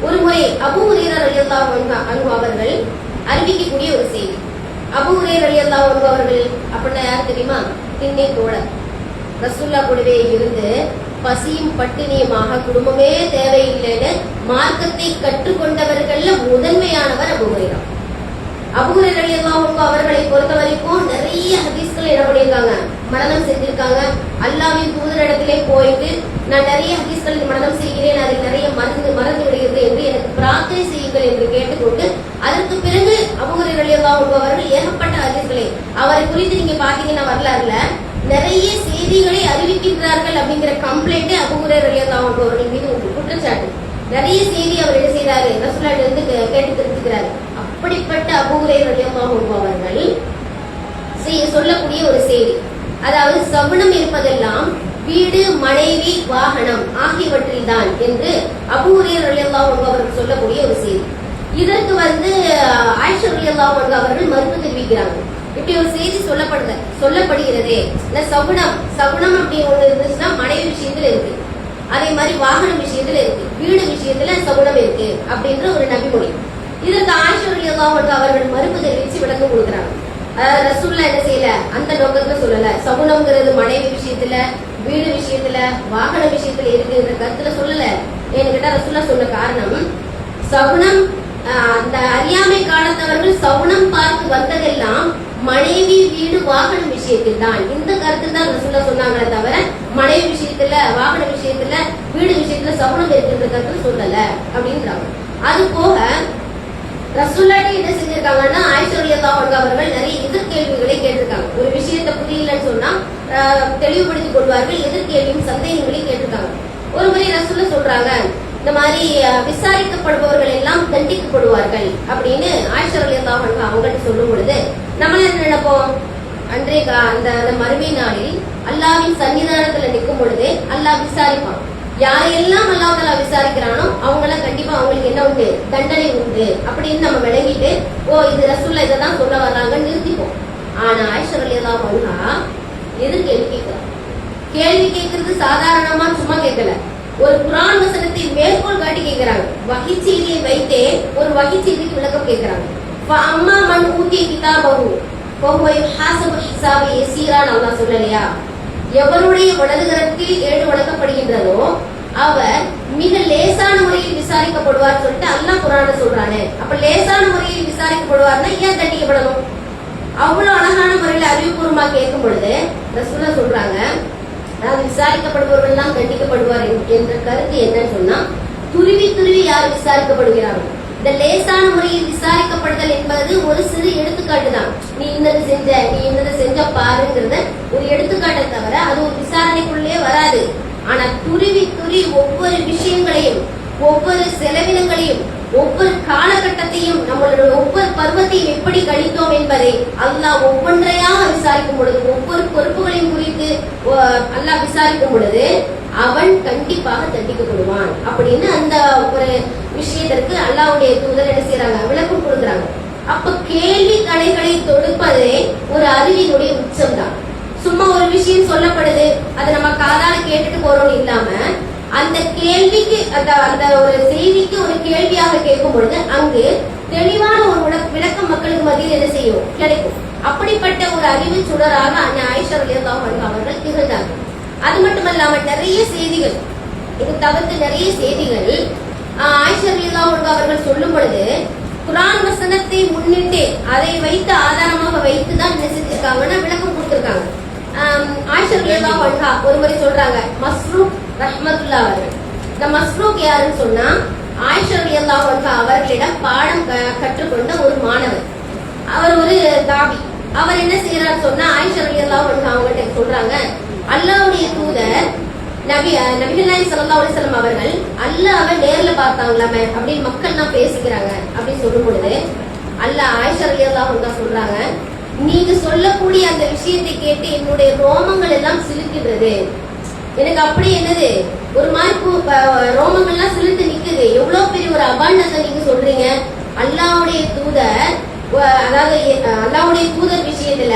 ஒரு முறை அபூ ஹுரைரா ரலியல்லாஹு அன்ஹு அவர்கள் அறிவிக்கக்கூடிய ஒரு செய்தி. அபூ ஹுரைரா ரலியல்லாஹு அன்ஹு அவர்கள் அப்படின்னா யார் தெரியுமா, திண்ணை தோழர். ரசூல்லா கூடவே இருந்து பசியும் பட்டினியுமாக குடும்பமே தேவையில்லைன்னு மார்க்கத்தை கற்றுக்கொண்டவர்கள்ல முதன்மையானவர் அபூ ஹுரைரா. அபூ ஹுரைரா ரலியல்லாஹு அன்ஹு அவர்களை பொறுத்த வரைக்கும் நிறைய ஹதீஸ்கள் என்ன பண்ணியிருக்காங்க, மனனம் செஞ்சிருக்காங்க. அல்லாஹ்வின் தூதரிடத்திலே போயிட்டு நான் நிறைய ஹதீஸ்கள் மனனம் செய்கிறேன், அதில் நிறைய மறந்து விடுகிறது என்று எனக்கு பிரார்த்தனை செய்யுங்கள் என்று கேட்டுக்கொண்டு அதற்கு பிறகு அபூ ஹுரைரா ரலியல்லாஹு அன்ஹு அவர்கள் ஏகப்பட்ட ஹதீஸ்களை, அவரை குறித்து நீங்க பாத்தீங்கன்னா வரலாறுல நிறைய செய்திகளை அறிவிக்கின்றார்கள் அப்படிங்கிற கம்ப்ளைண்ட் அபூ ஹுரைரா ரலியல்லாஹு அன்ஹு அவர்கள் மீது குற்றச்சாட்டு. நிறைய செய்தி அவர் என்ன செய்யறாரு, ரசூலுல்லாஹ் இருந்து கேட்டு தெரிஞ்சுக்கிறாரு. அப்படிப்பட்ட அபூ ஹுரைரா ரலியல்லாஹு அன்ஹு அவர்கள் சொல்லக்கூடிய ஒரு செய்தி, அதாவது சகுனம் இருப்பதெல்லாம் வீடு, மனைவி, வாகனம் ஆகியவற்றில் தான் என்று அபூ ஹுரைரா ரலியல்லாஹு அன்ஹு அவர்கள் சொல்லக்கூடிய ஒரு செய்தி. இதற்கு ஆயிஷா ரலியல்லாஹு அன்ஹா அவர்கள் மறுப்பு தெரிவிக்கிறாங்க. இப்படி ஒரு செய்தி சொல்லப்படுகிறதே, சகுனம் அப்படி ஒண்ணு இருந்துச்சுன்னா மனைவி விஷயத்துல இருக்கு, அதே மாதிரி வாகனம் விஷயத்துல இருக்கு, வீடு விஷயத்துல சகுனம் இருக்கு அப்படின்ற ஒரு நபிமொழி. இதற்கு ஆயிஷா ரலியல்லாஹு அன்ஹா அவர்கள் மறுப்பு தெரிவிச்சு விளக்கம் கொடுக்குறாங்க. அதாவது ரசூலுல்லாஹ் என்ன செய்யல, அந்த நோக்கத்துல சொல்லல, சகுனம்ங்கிறது மனைவி விஷயத்துல, வீடு விஷயத்துல, வாகன விஷயத்துல இருக்குன்ற கருத்துல சொல்லல. ஏன்னு கேட்டா ரசூலுல்லாஹ் சொன்ன காரணம், சகுனம் அந்த அறியாமை காலத்தவர்கள் சகுனம் பார்த்து வந்ததெல்லாம் மனைவி, வீடு, வாகனம் விஷயத்தில் தான். இந்த கருத்து தான் ரசூலுல்லாஹ் சொன்னாங்களே தவிர மனைவி விஷயத்துல, வாகன விஷயத்துல, வீடு விஷயத்துல சகுனம் இருக்குன்ற கருத்துல சொல்லல அப்படின்றாங்க. அது போக ரசூலுல்லாஹ் என்ன செஞ்சிருக்காங்கன்னா, ஆயிஷா ரலியல்லாஹு அன்ஹா அவர்கள் நிறைய எதிர்கேள்விகளை கேட்டிருக்காங்க. ஒரு விஷயத்தை புரியலன்னு சொன்னா தெளிவுபடுத்திக் கொள்வார்கள், எதிர்கேள்வியும் சந்தேகங்களையும் கேட்டிருக்காங்க. ஒரு முறை ரசூலுல்லாஹ் சொல்றாங்க, இந்த மாதிரி விசாரிக்கப்படுபவர்கள் எல்லாம் தண்டிக்கப்படுவார்கள் அப்படின்னு ஆயிஷா ரலியல்லாஹு அன்ஹா அவங்கள்ட்ட சொல்லும் பொழுது நம்ம என்ன நினைப்போம், அன்றைய அந்த மறுமை நாளில் அல்லாஹ்வின் சன்னிதானத்துல நிற்கும் பொழுது அல்லாஹ் விசாரிப்பான். யாரையெல்லாம் அல்லாஹ் தஆலா விசாரிக்கிறானோ அவங்களாம் கண்டிப்பா அவங்களுக்கு என்ன உண்டு, தண்டனை உண்டு அப்படின்னு நம்ம விளங்கிட்டு, ஓ இது ரசூலுல்லாஹ் இதை தான் சொல்ல வர்றாங்கன்னு நிறுத்திப்போம். ஆனா ஆயிஷா ரலியல்லாஹு அன்ஹா கேள்வி கேட்கிறாங்க. கேள்வி கேட்கறது சாதாரணமா சும்மா கேட்கல, ஒரு குர்ஆன் வசனத்தை மேற்கோள் காட்டி கேட்கிறாங்க. வஹி செய்தியை வைத்தே ஒரு வஹி செய்திக்கு விளக்கம் கேட்கிறாங்க. ஃபஅம்மா மன் ஊதிய கிதாபஹு ஃபஹுவ யுஹாஸபு ஹிசாபன் யஸீரான் அல்லாஹ் சொல்லலையா, எவருடைய வலதுகரத்தில் ஏடு வழங்கப்படுகின்றதோ அவர் மிக லேசான முறையில் விசாரிக்கப்படுவார் சொல்லிட்டு அல்லாஹ் குர்ஆன்ல சொல்றானே. அப்ப லேசான முறையில் விசாரிக்கப்படுவார்னா ஏன் தண்டிக்கப்படணும்? அவ்வளவு அழகான முறையில அறிவுபூர்வமா கேட்கும் பொழுது ரசூலுல்லாஹ் சொல்றாங்க, அதாவது விசாரிக்கப்படுபவர்கள் எல்லாம் தண்டிக்கப்படுவார் என்ற கருத்து என்னன்னு சொன்னா, துருவி யார் விசாரிக்கப்படுகிறார்கள். இந்த லேசான முறையில் விசாரிக்கப்படுதல் என்பது ஒரு சிறு எடுத்துக்காட்டு தான். நீ இன்னது செஞ்ச பாருங்கிறத ஒரு எடுத்துக்காட்டை தவிர அது ஒரு விசாரணைக்குள்ளே வராது. ஆனா துருவி ஒவ்வொரு விஷயங்களையும், ஒவ்வொரு செலவினங்களையும், ஒவ்வொரு காலகட்டத்தையும், நம்மளுடைய ஒவ்வொரு பருவத்தையும் எப்படி கழித்தோம் என்பதை அல்லாஹ் ஒவ்வொன்றையாக விசாரிக்கும் பொழுது, ஒவ்வொரு பொறுப்புகளையும் குறித்து அல்லாஹ் விசாரிக்கும் பொழுது அவன் கண்டிப்பாக தண்டிக்கப்படுவான் அப்படின்னு அந்த ஒரு விஷயத்திற்கு அல்லாஹ்வுடைய தூதர் என்ன செய்யறாங்க, விளக்கம் கொடுக்குறாங்க. அப்ப கேள்வி கணைகளை தொடுப்பதே ஒரு அறிவினுடைய உச்சம் தான். சும்மா ஒரு விஷயம் சொல்லப்படுது, அதை நம்ம காதால கேட்டுட்டு போறோம் இல்லாம, அந்த கேள்விக்கு அந்த ஒரு செய்திக்கு ஒரு கேள்வியாக கேட்கும் பொழுது அங்கு தெளிவான ஒரு விளக்கம் மக்களுக்கு மத்தியில் என்ன செய்யும், கிடைக்கும். அப்படிப்பட்ட ஒரு அறிவு சுடராக ஆயிஷா ரலியல்லாஹு அன்ஹா அவர்கள் திகழ்ந்தார்கள். அது மட்டுமல்லாம நிறைய செய்திகள், இது தவிர்த்து நிறைய செய்திகள் ஆயிஷா ரலியல்லாஹு அன்ஹா அவர்கள் சொல்லும் பொழுது குர்ஆன் வசனத்தை முன்னிட்டு அதை வைத்து ஆதாரமாக வைத்து தான் என்ன செஞ்சிருக்காங்கன்னா விளக்கம் கொடுத்திருக்காங்க. ஆயிஷா ரலியல்லாஹு அன்ஹா ஒரு முறை சொல்றாங்க, மஸ்ரூக் ரஹ்மத்துல்லாஹ் அவர்கள். இந்த மஸ்ரூக் யாருன்னு சொன்னா, ஆயிஷா ரலியல்லாஹு அன்ஹா அவர்களிடம் பாடம் கற்றுக்கொண்ட ஒரு மாணவர். அவர் ஒரு தாபி. அவர் என்ன செய்யறாரு சொன்னா, ஆயிஷா ரலியல்லாஹு அன்ஹா அவங்கள்ட்ட சொல்றாங்க, அல்லாஹ்வுடைய தூதர் நபிகள் நாயகம் ஸல்லல்லாஹு அலைஹி வஸல்லம் அவர்கள் அல்லாஹ்வை நேர்ல பார்த்தாங்களாமே அப்படின்னு மக்கள்லாம் பேசிக்கிறாங்க அப்படின்னு சொல்லும் பொழுது அல்லாஹ் ஆயிஷா ரலியல்லாஹு அன்ஹா சொல்றாங்க, நீங்க சொல்லக்கூடிய அந்த விஷயத்தை கேட்டு என்னுடைய ரோமங்கள் எல்லாம் சிலுக்குகிறது. எனக்கு அப்படி என்னது ஒரு மாதிரி ரோமங்கள்லாம் சிலுத்து நிக்குது. எவ்வளவு பெரிய ஒரு அபாண்டத்தை நீங்க சொல்றீங்க. அல்லாஹ்வுடைய தூதர், அதாவது அல்லாஹ்வுடைய தூதர் விஷயத்துல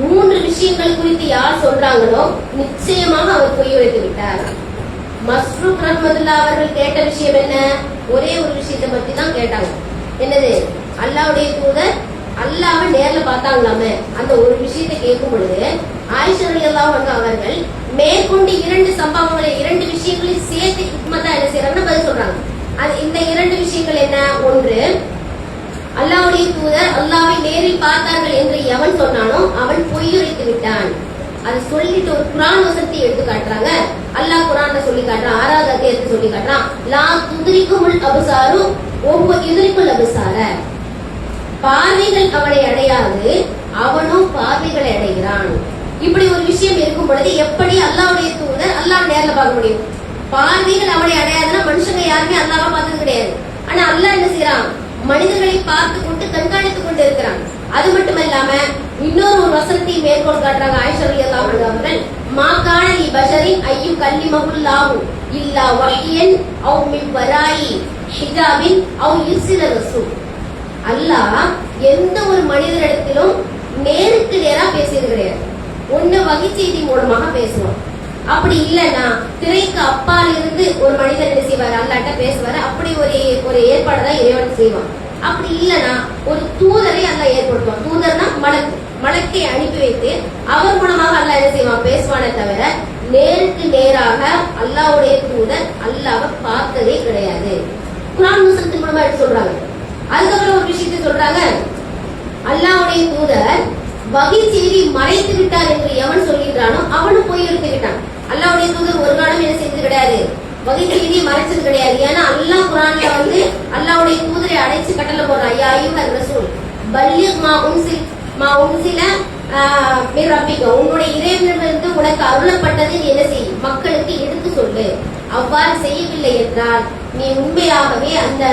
3 விஷயங்கள் குறித்து யார் சொல்றாங்களோ நிச்சயமாக அவர் பொய் உரைத்து விட்டார். மஸ்ரூக் ரஹ்மத்துல்லாஹ் அவர்கள் கேட்ட விஷயம் என்ன, ஒரே ஒரு விஷயத்தை பத்தி தான் கேட்டாங்க. என்னது, அல்லாஹ்வுடைய தூதர் அல்லாஹ்வை நேர்ல பார்த்தாங்களாமே. அந்த ஒரு விஷயத்தை கேட்கும் பொழுது ஆயிஷா ரலியல்லாஹு அன்ஹா அவர்கள் மேற்கொண்டு 2 சம்பவங்களை, 2 விஷயங்களையும் சேர்த்து ஹிக்மத்தா என்ன செய்யறாங்கன்னு பதில் சொல்றாங்க. அது இந்த 2 விஷயங்கள் என்ன, ஒன்று அல்லாஹ்வுடைய தூதர் அல்லாஹ்வை நேரில் பார்த்தார்கள் என்று எவன் சொன்னானோ அவன் பொய்யுரைத்து விட்டான். அதை சொல்லிட்டு ஒரு குர்ஆன் வசனத்தை எடுத்து காட்டுறாங்க. அல்லாஹ் குர்ஆன்ல சொல்லி காட்டுறான், 6வது அத்தியாயத்தை சொல்லி காட்டுறான், லா துத்ரிகுல் அப்சாரு வஹுவ யுத்ரிகுல் அப்சார. பார்வைகள் அவனை அடையாது, அவனோ பார்வைகளை அடைகிறான். இப்படி ஒரு விஷயம் இருக்கும் பொழுது எப்படி அல்லாஹ்வுடைய தூதர் அல்லாஹ் நேர்ல பார்க்க முடியும்? பார்வைகள் அவனை அடையாதுன்னா மனுஷங்க யாருமே அல்லாஹ்வை பார்த்தது கிடையாது. ஆனா அல்லாஹ் என்ன செய்யறான், மனிதர்களை பார்த்து கொண்டு கண்காணித்துக் கொண்டு இருக்கிறான். அது மட்டுமல்லாம இன்னொரு ஒரு வசனத்தை மேற்கோள் காட்டுறாங்க ஆயிஷா ரலியல்லாஹு அன்ஹா அவர்கள், மாகான லி பஷரின் ஐயு கல்லிமஹுல்லாஹு இல்லா வஹ்யன் அவ் மின் வராயி ஹிஜாபின் அவ் யுர்சில ரசூல். அல்லாஹ் எந்த ஒரு மனிதரிடத்திலும் நேருக்கு நேரா பேசியது கிடையாது. ஒண்ணு வகை செய்தி மூலமாக பேசுவோம். அப்படி இல்லைன்னா திரைக்கு அப்பால் இருந்து ஒரு மனிதர் என்ன செய்வார், அல்லாட்ட பேசுவாரு. அப்படி ஒரு ஏற்பாடு தான் இறைவன் செய்வான். அப்படி இல்லைன்னா ஒரு தூதரை அல்லாஹ் ஏற்படுத்துவான். தூதர்னா மலக்கை அனுப்பி வைத்து அவர் மூலமாக அல்லாஹ் என்ன செய்வான், பேசுவானே தவிர நேருக்கு நேராக அல்லாஹ்வுடைய தூதர் அல்லாஹ்வை பார்த்ததே கிடையாது. குர்ஆன் வசனத்தின் மூலமா எடுத்து சொல்றாங்க. அதுக்கப்புறம் ஒரு விஷயத்தை சொல்றாங்க, அல்லாஹ்வுடைய தூதர் வகை செய்தி மறைத்து விட்டார் என்று எவன் சொல்கிறானோ அவனும் போய் எடுத்துக்கிட்டான். அல்லாஹ்வுடைய தூதர் ஒரு காலம் என்ன செஞ்சது கிடையாது, வகை செய்தியை மறைச்சது கிடையாது. ஏன்னா அல்லாஹ் குர்ஆன்ல அல்லாஹ்வுடைய தூதரை அடைச்சு கட்டளை போடுறான், யா அய்யுஹர் ரசூல் பல்லிக் மா உன்சில மின் ரப்பிக, உன்னுடைய இறைவனிடமிருந்து உனக்கு அருளப்பட்டது என்ன செய், மக்களுக்கு எடுத்து சொல்லு. அவ்வாறு செய்யவில்லை என்றால் நீ உண்மையாகவே அந்த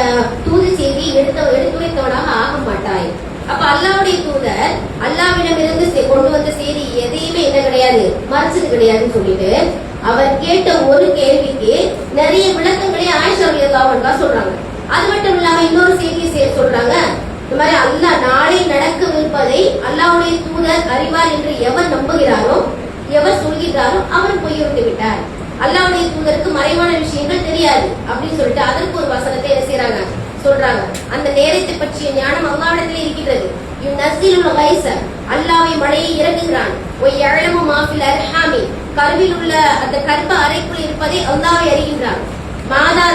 தூது செய்தியை எடுத்துரைத்தவனாக ஆக மாட்டாய். அப்ப அல்லாஹ்வுடைய தூதர் அல்லாஹ்விடமிருந்து கொண்டு வந்த செய்தி எதையுமே என்ன கிடையாது, மறைச்சது கிடையாதுன்னு சொல்லிட்டு அவர் கேட்ட ஒரு கேள்விக்கு நிறைய விளக்கங்களை ஆயிஷா ரலியல்லாஹு அன்ஹா சொல்றாங்க. அது மட்டும் இல்லாம இன்னொரு செய்தியை சொல்றாங்க, இந்த மாதிரி அல்லாஹ் நாளை நடக்கவிருப்பதை அல்லாஹ்வுடைய தூதர் அறிவார் என்று எவர் நம்புகிறாரோ எவர் சொல்கிறாரோ அவர் பொய்யுறுத்தி விட்டார். அல்லாஹ்வுடைய தூதருக்கு மறைவான விஷயங்கள் தெரியாது அப்படின்னு சொல்லிட்டு அதற்கு ஒரு வசனத்தை என்ன செய்யறாங்க, சொல்றாங்க. அந்த நேரத்தை பற்றிய ஞானம் அல்லாஹ்விடத்திலே இருக்கிறது. யுனஸ்ஸிலுல் கைஸ, அல்லாஹ்வை மழையை இறக்குகிறான். ஒய் யஅலமு மா ஃபில் அர்ஹாமி, கருவில் உள்ள அந்த கர்ப்ப அறைக்குள் இருப்பதை அல்லாஹ்வை அறிகின்றான். மாதா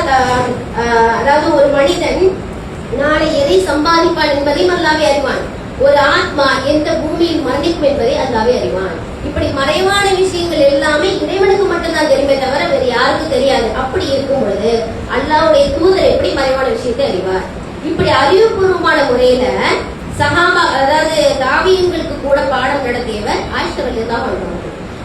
அதாவது ஒரு மனிதன் நாளை எதை சம்பாதிப்பான் என்பதையும் அல்லாஹ்வை அறிவான். ஒரு ஆத்மா எந்த பூமியில் மரணிக்கும் என்பதை அல்லாஹ்வை அறிவான். இப்படி மறைவான விஷயங்கள் எல்லாமே இறைவனுக்கு மட்டும்தான் தெரியுமே தவிர வேறு யாருக்கும் தெரியாது. அப்படி இருக்கும் பொழுது அல்லாஹ்வுடைய தூதர் எப்படி மறைவான விஷயத்தை அறிவார்? இப்படி அறிவுபூர்வமான முறையில சஹாபா அதாவது தாபியங்களுக்கு கூட பாடம் நடத்தியவர் ஆயிஷா ரலியல்லாஹு அன்ஹா.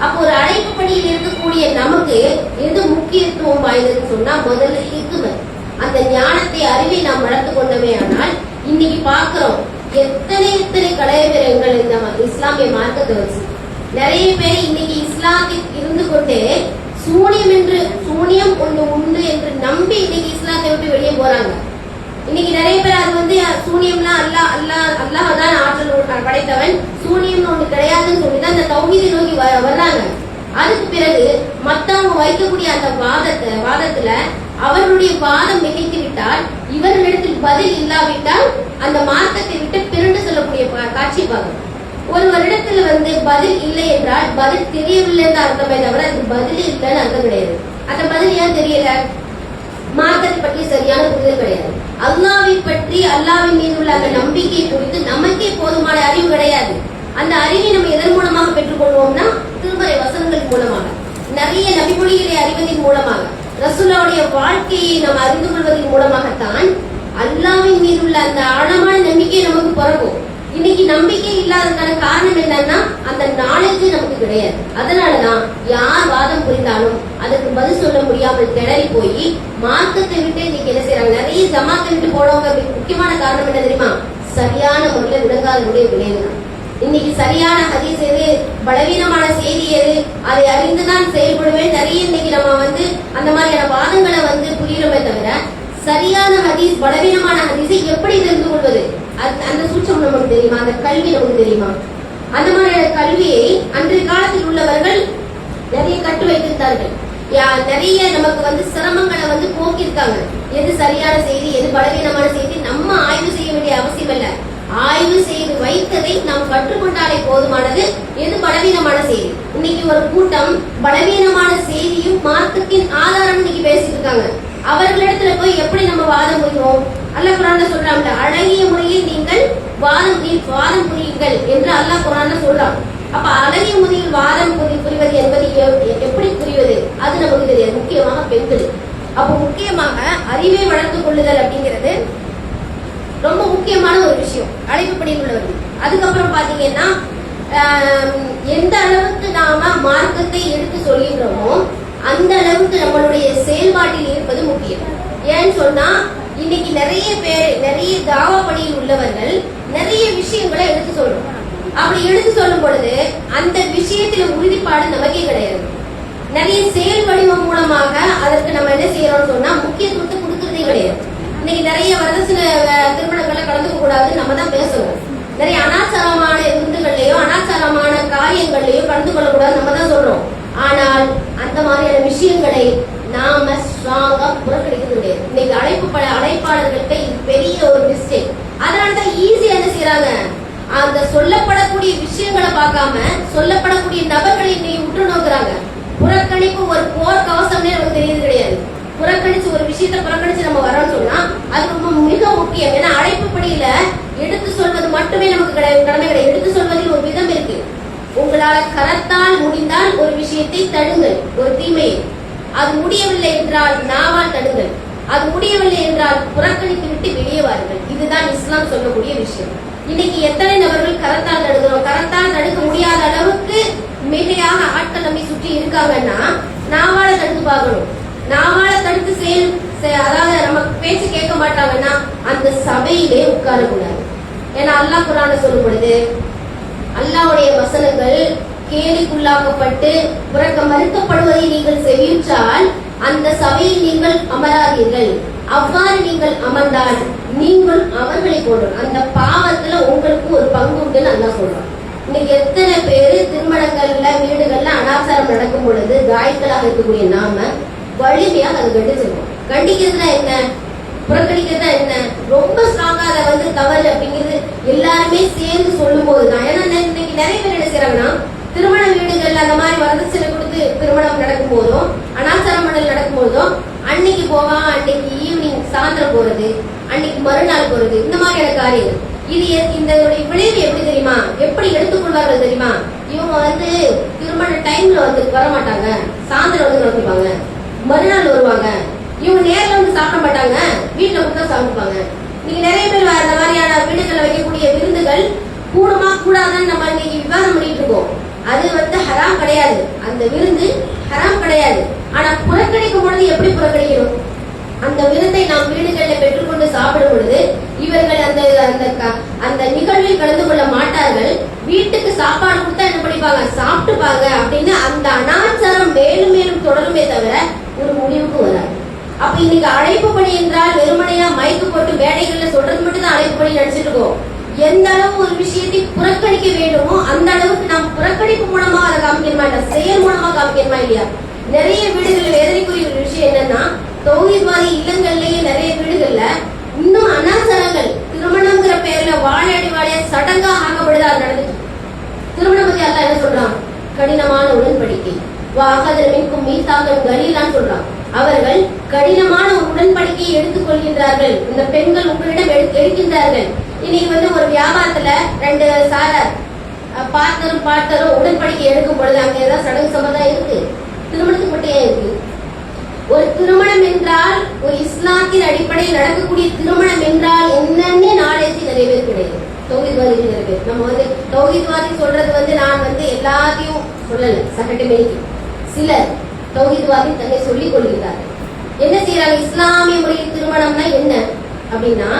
அப்போ ஒரு அழைப்பு பணியில் இருக்கக்கூடிய நமக்கு எது முக்கியத்துவம் வாய்ந்ததுன்னு சொன்னா முதல்ல ஹிக்மத், அந்த ஞானத்தை அறிவை நாம் வளர்த்து கொண்டமே. ஆனால் இன்னைக்கு பாக்குறோம் எத்தனை கலைவரங்கள் இந்த இஸ்லாமிய மார்க்கத்தை வச்சு நிறைய பேர் இன்னைக்கு இஸ்லாத்தில் இருந்து கொண்டு சூனியம் ஒண்ணு உண்டு என்று நம்பி இன்னைக்கு இஸ்லாத்தை விட்டு வெளியே போறாங்க. இன்னைக்கு நிறைய பேர் அது சூனியம்னா அல்லாஹ் தான் ஆற்றல் படைத்தவன், சூனியம்னு ஒண்ணு கிடையாதுன்னு சொல்லிதான் அந்த தௌஹீதை நோக்கி வர்றாங்க. அதுக்கு பிறகு மத்தவங்க வைக்கக்கூடிய அந்த வாதத்துல அவர்களுடைய வாதம் மிகைத்து விட்டால், இவர்களிடத்தில் பதில் இல்லாவிட்டால் அந்த மார்க்கத்தை விட்டு பிறண்டு சொல்லக்கூடிய காட்சி பார்க்கணும். ஒருவரிடத்துல பதில் இல்லை என்றால் பதில் தெரியவில்லைன்னு அர்த்தமே தவிர அதுக்கு பதில் இல்லைன்னு அர்த்தம் கிடையாது. அந்த பதில் ஏன் தெரியல, மார்க்கத்தை பற்றி சரியான புரிதல் கிடையாது. அல்லாஹ்வை பற்றி அல்லாஹ்வின் மீது உள்ள அந்த நம்பிக்கை குறித்து நமக்கே போதுமான அறிவு கிடையாது. அந்த அறிவை நம்ம எதன் மூலமாக பெற்றுக்கொள்வோம்னா திருமறை வசனங்கள் மூலமாக, நிறைய நபிமொழிகளை அறிவதன் மூலமாக, ரசூலுல்லாஹ்வுடைய வாழ்க்கையை நாம் அறிந்து கொள்வதன் மூலமாகத்தான் அல்லாஹ்வின் மீது உள்ள அந்த ஆழமான நம்பிக்கை நமக்கு பிறகும். இன்னைக்கு நம்பிக்கை இல்லாததுக்கான காரணம் என்னன்னா அந்த நாலேஜ் நமக்கு கிடையாது. அதனாலதான் யார் வாதம் புரிந்தாலும் அதுக்கு பதில் சொல்ல முடியாமல் திணறி போய் மார்க்கத்தை விட்டு இன்னைக்கு என்ன செய்யறாங்க, நிறைய ஜமாத்தை விட்டு போனவங்க முக்கியமான காரணம் என்ன தெரியுமா, சரியான முறையில் விளங்காதனுடைய விளைவுதான். இன்னைக்கு சரியான ஹதீஸ் எது, பலவீனமான செய்தி எது, அதை அறிந்துதான் செயல்படுவேன். நிறைய இன்னைக்கு நம்ம அந்த மாதிரியான வாதங்களை புரியறமே தவிர சரியான ஹதீஸ் பலவீனமான ஹதீஸை எப்படி தெரிந்து கொள்வது, அந்த சூட்சம் நமக்கு தெரியுமா, அந்த கல்வி நமக்கு தெரியுமா? அந்த மாதிரியான கல்வியை அன்றைய காலத்தில் உள்ளவர்கள் நிறைய கட்டு வைத்திருந்தார்கள். நிறைய நமக்கு சிரமங்களை போக்கியிருக்காங்க. எது சரியான செய்தி, எது பலவீனமான செய்தி நம்ம ஆய்வு செய்ய வேண்டிய அவசியம் இல்ல. ஆய்வு செய்து வைத்ததை நாம் கற்றுக்கொண்டாலே போதுமானது. எது பலவீனமான செய்தி, இன்னைக்கு ஒரு கூட்டம் பலவீனமான செய்தியும் மார்க்கத்தின் ஆதாரம் இன்னைக்கு பேசிட்டு இருக்காங்க. அவர்களிடத்துல போய் எப்படி நம்ம வாதம் புரிவோம்? அல்லாஹ் குர்ஆன்ல சொல்றாங்க, அழகிய முறையில் நீங்கள் வாதம் புரியுங்கள் என்று அல்லாஹ் குர்ஆன்ல சொல்றான். அப்ப அழகிய முறையில் வாதம் புரிவது என்பது எப்படி புரிவது, அது நமக்கு தெரியாது. முக்கியமாக பெண்கள். அப்ப முக்கியமாக அறிவை வளர்த்துக் கொள்ளுதல் அப்படிங்கிறது ரொம்ப முக்கியமான ஒரு விஷயம் அழைப்பு பணியில் உள்ளவர்கள். அதுக்கப்புறம் பாத்தீங்கன்னா எந்த அளவுக்கு நாம மார்க்கத்தை எடுத்து சொல்கின்றோமோ அந்த அளவுக்கு நம்மளுடைய செயல்பாட்டில் இருப்பது முக்கியம். ஏன்னு சொன்னா இன்னைக்கு நிறைய தாவா பணியில் உள்ளவர்கள் நிறைய விஷயங்களை எடுத்து சொல்றோம். அப்படி எடுத்து சொல்லும் பொழுது அந்த விஷயத்துல உறுதிப்பாடு நமக்கே கிடையாது. நிறைய செயல் வடிவம் மூலமாக அதற்கு நம்ம என்ன செய்யறோம்னு சொன்னா முக்கியத்துவத்தை கொடுக்கறதே கிடையாது. இன்னைக்கு நிறைய வரதட்சணை திருமணங்கள்ல கலந்துக்க கூடாது நம்ம தான் பேசுறோம். நிறைய அனாச்சாரமான விருந்துகள்லயோ அனாச்சாரமான காரியங்கள்லயோ கலந்து கொள்ளக்கூடாது நம்ம தான் சொல்றோம். ஆனால் அந்த மாதிரியான விஷயங்களை நாம ஸ்ட்ராங்கா புறக்கணிக்கிறது கிடையாது. இன்னைக்கு அழைப்பாளர்கள்ட்ட இது பெரிய ஒரு மிஸ்டேக். அதனாலதான் ஈஸியா என்ன செய்யறாங்க, அந்த சொல்லப்படக்கூடிய விஷயங்களை பார்க்காம சொல்லப்படக்கூடிய நபர்களை இன்னைக்கு உற்று நோக்குறாங்க. புறக்கணிப்பு ஒரு போர் கவசம்னே நமக்கு தெரியுது கிடையாது. புறக்கணிச்சு ஒரு விஷயத்த புறக்கணிச்சு நம்ம வரோம்னு சொன்னா அது ரொம்ப மிக முக்கியம். ஏன்னா அழைப்பு பணியில எடுத்து சொல்வது மட்டுமே நமக்கு கடமை கிடையாது. எடுத்து சொல்வதில் ஒரு விதம் இருக்கு. உங்களால கரத்தால் முடிந்தால் ஒரு விஷயத்தை தடுங்கள், ஒரு தீமையை. அது முடியவில்லை என்றால் நாவால் தடுங்கள். அது முடியவில்லை என்றால் புறக்கணித்து விட்டு வெளியே வாருங்கள். இதுதான் இஸ்லாம் சொல்லக்கூடிய விஷயம். இன்னைக்கு எத்தனை நபர்கள் கரத்தால் தடுக்கிறோம்? கரத்தால் தடுக்க முடியாத அளவுக்கு மிகையாக ஆட்கள் நம்மை சுற்றி இருக்காங்கன்னா நாவால தடுத்து பார்க்கணும். நாவால தடுத்து அதாவது நம்ம பேச்சு கேட்க மாட்டாங்கன்னா அந்த சபையிலே உட்காரக்கூடாது. ஏன்னா அல்லாஹ் குர்ஆன்ல சொல்லும் பொழுது அல்லாஹ்வுடைய வசனங்கள் கேலிக்குள்ளாக்கப்பட்டு புறக்க மறுக்கப்படுவதை நீங்கள் செவியுற்றால் அந்த சபையில் நீங்கள் அமராதீர்கள். அவ்வாறு நீங்கள் அமர்ந்தால் நீங்கள் அவர்களை போடுற அந்த பாவத்துல உங்களுக்கு ஒரு பங்கு உண்டுன்னு அல்லாஹ் சொல்றான். இன்னைக்கு எத்தனை பேரு திருமணங்கள்ல வீடுகள்ல அனாச்சாரம் நடக்கும் பொழுது காய்களாக இருக்கக்கூடிய நாம வலிமையாக அதை கண்டிச்சிருக்கோம். கண்டிக்கிறதுனா என்ன, புறக்கணிக்கிறதா என்ன, ரொம்ப ஸ்ட்ராங்கா அதை வந்து தவறு அப்படிங்கிறது எல்லாருமே சேர்ந்து சொல்லும் போதுதான். ஏன்னா இன்னைக்கு நிறைய பேர் என்ன செய்யறாங்கன்னா திருமண வீடுகள்ல அந்த மாதிரி வரதட்சணை கொடுத்து திருமணம் நடக்கும் போதும் அனாச்சாரம் மண்டல் நடக்கும் போதும் அன்னைக்கு போவான், அன்னைக்கு ஈவினிங் சாயந்தரம் போறது, அன்னைக்கு மறுநாள் போறது, இந்த மாதிரியான காரியங்கள். இது இந்த விளைவு எப்படி தெரியுமா, எப்படி எடுத்துக்கொள்வார்கள் தெரியுமா? இவங்க வந்து திருமண டைம்ல வந்து வர மாட்டாங்க, சாயந்தரம் வந்து நடத்துப்பாங்க, மறுநாள் வருவாங்க. இவங்க நேரில் வந்து சாப்பிட மாட்டாங்க, வீட்டுல கொடுத்தா சாப்பிடுப்பாங்க. நீங்க நிறைய பேர் அந்த மாதிரியான வீடுகளை வைக்கக்கூடிய விருந்துகள் கூடுமா கூடாதான்னு நம்ம இன்னைக்கு விவாதம் பண்ணிட்டு இருக்கோம். அது வந்து ஹராம் கிடையாது, அந்த விருந்து ஹராம் கிடையாது. ஆனா புறக்கணிக்கும் பொழுது எப்படி புறக்கணிக்கணும்? அந்த விருந்தை நாம் வீடுகளில் பெற்றுக்கொண்டு சாப்பிடும் பொழுது இவர்கள் அந்த அந்த நிகழ்வில் கலந்து கொள்ள மாட்டார்கள். வீட்டுக்கு சாப்பாடு கொடுத்தா என்ன பண்ணிப்பாங்க, சாப்பிட்டுப்பாங்க அப்படின்னு அந்த அனாச்சாரம் மேலும் மேலும் தொடருமே தவிர ஒரு முடிவுக்கு வராது. அப்ப இன்னைக்கு அழைப்பு பணி என்றால் வெறுமனையா மைக்கு போட்டு மேடைகள்ல சொல்றது மட்டும் தான் அழைப்பு பணி நினைச்சிட்டு இருக்கோம். எந்த அளவு ஒரு விஷயத்தை புறக்கணிக்க வேண்டுமோ அந்த அளவுக்கு நாம் புறக்கணிப்பு மூலமா அதை காமிக்கணுமா இல்ல செயல் மூலமா காமிக்கணுமா இல்லையா? நிறைய வீடுகள் வேதனைக்குரிய ஒரு விஷயம் என்னன்னா தௌஹீத்வாதி இல்லங்கள்லயே நிறைய வீடுகள்ல இன்னும் அனாச்சாரங்கள் திருமணம்ங்கிற பேர்ல வாழையடி வாழையா சடங்கா ஆகப்படுது. அது நடந்துச்சு. திருமணம் பத்தி அல்லாஹ் என்ன சொல்றான்? கடினமான உடன்படிக்கை வாகதமின்கும் மீத்தாக்கள் கலீலான்னு சொல்றான். அவர்கள் கடினமான ஒரு உடன்படிக்கையை எடுத்துக் கொள்கின்றார்கள். இந்த பெண்கள் உங்களிடம் எடுக்கின்றார்கள். இன்னைக்கு வந்து ஒரு வியாபாரத்துல ரெண்டு சாரர் பார்ட்னரும் உடன்படிக்கை எடுக்கும் பொழுது அங்க ஏதாவது சடங்கு சம்பந்தம் இருக்கு? திருமணத்துக்கு மட்டும் ஏன் இருக்கு? ஒரு திருமணம் என்றால் ஒரு இஸ்லாத்தின் அடிப்படையில் நடக்கக்கூடிய திருமணம் என்றால் என்னன்னு நாளைக்கு நிறைய பேர் கிடையாது. தௌஹீத்வாதி நிறைய பேர். நம்ம வந்து தௌஹீத்வாதி சொல்றது வந்து நான் வந்து எல்லாத்தையும் சொல்லல, சகட்டுமேக்கு சிலர் தௌஹீத்வாதி தன்னை சொல்லிக் கொள்கிறார்கள். என்ன செய்யறாங்க? இஸ்லாமிய முறையில் திருமணம்னா என்ன அப்படின்னா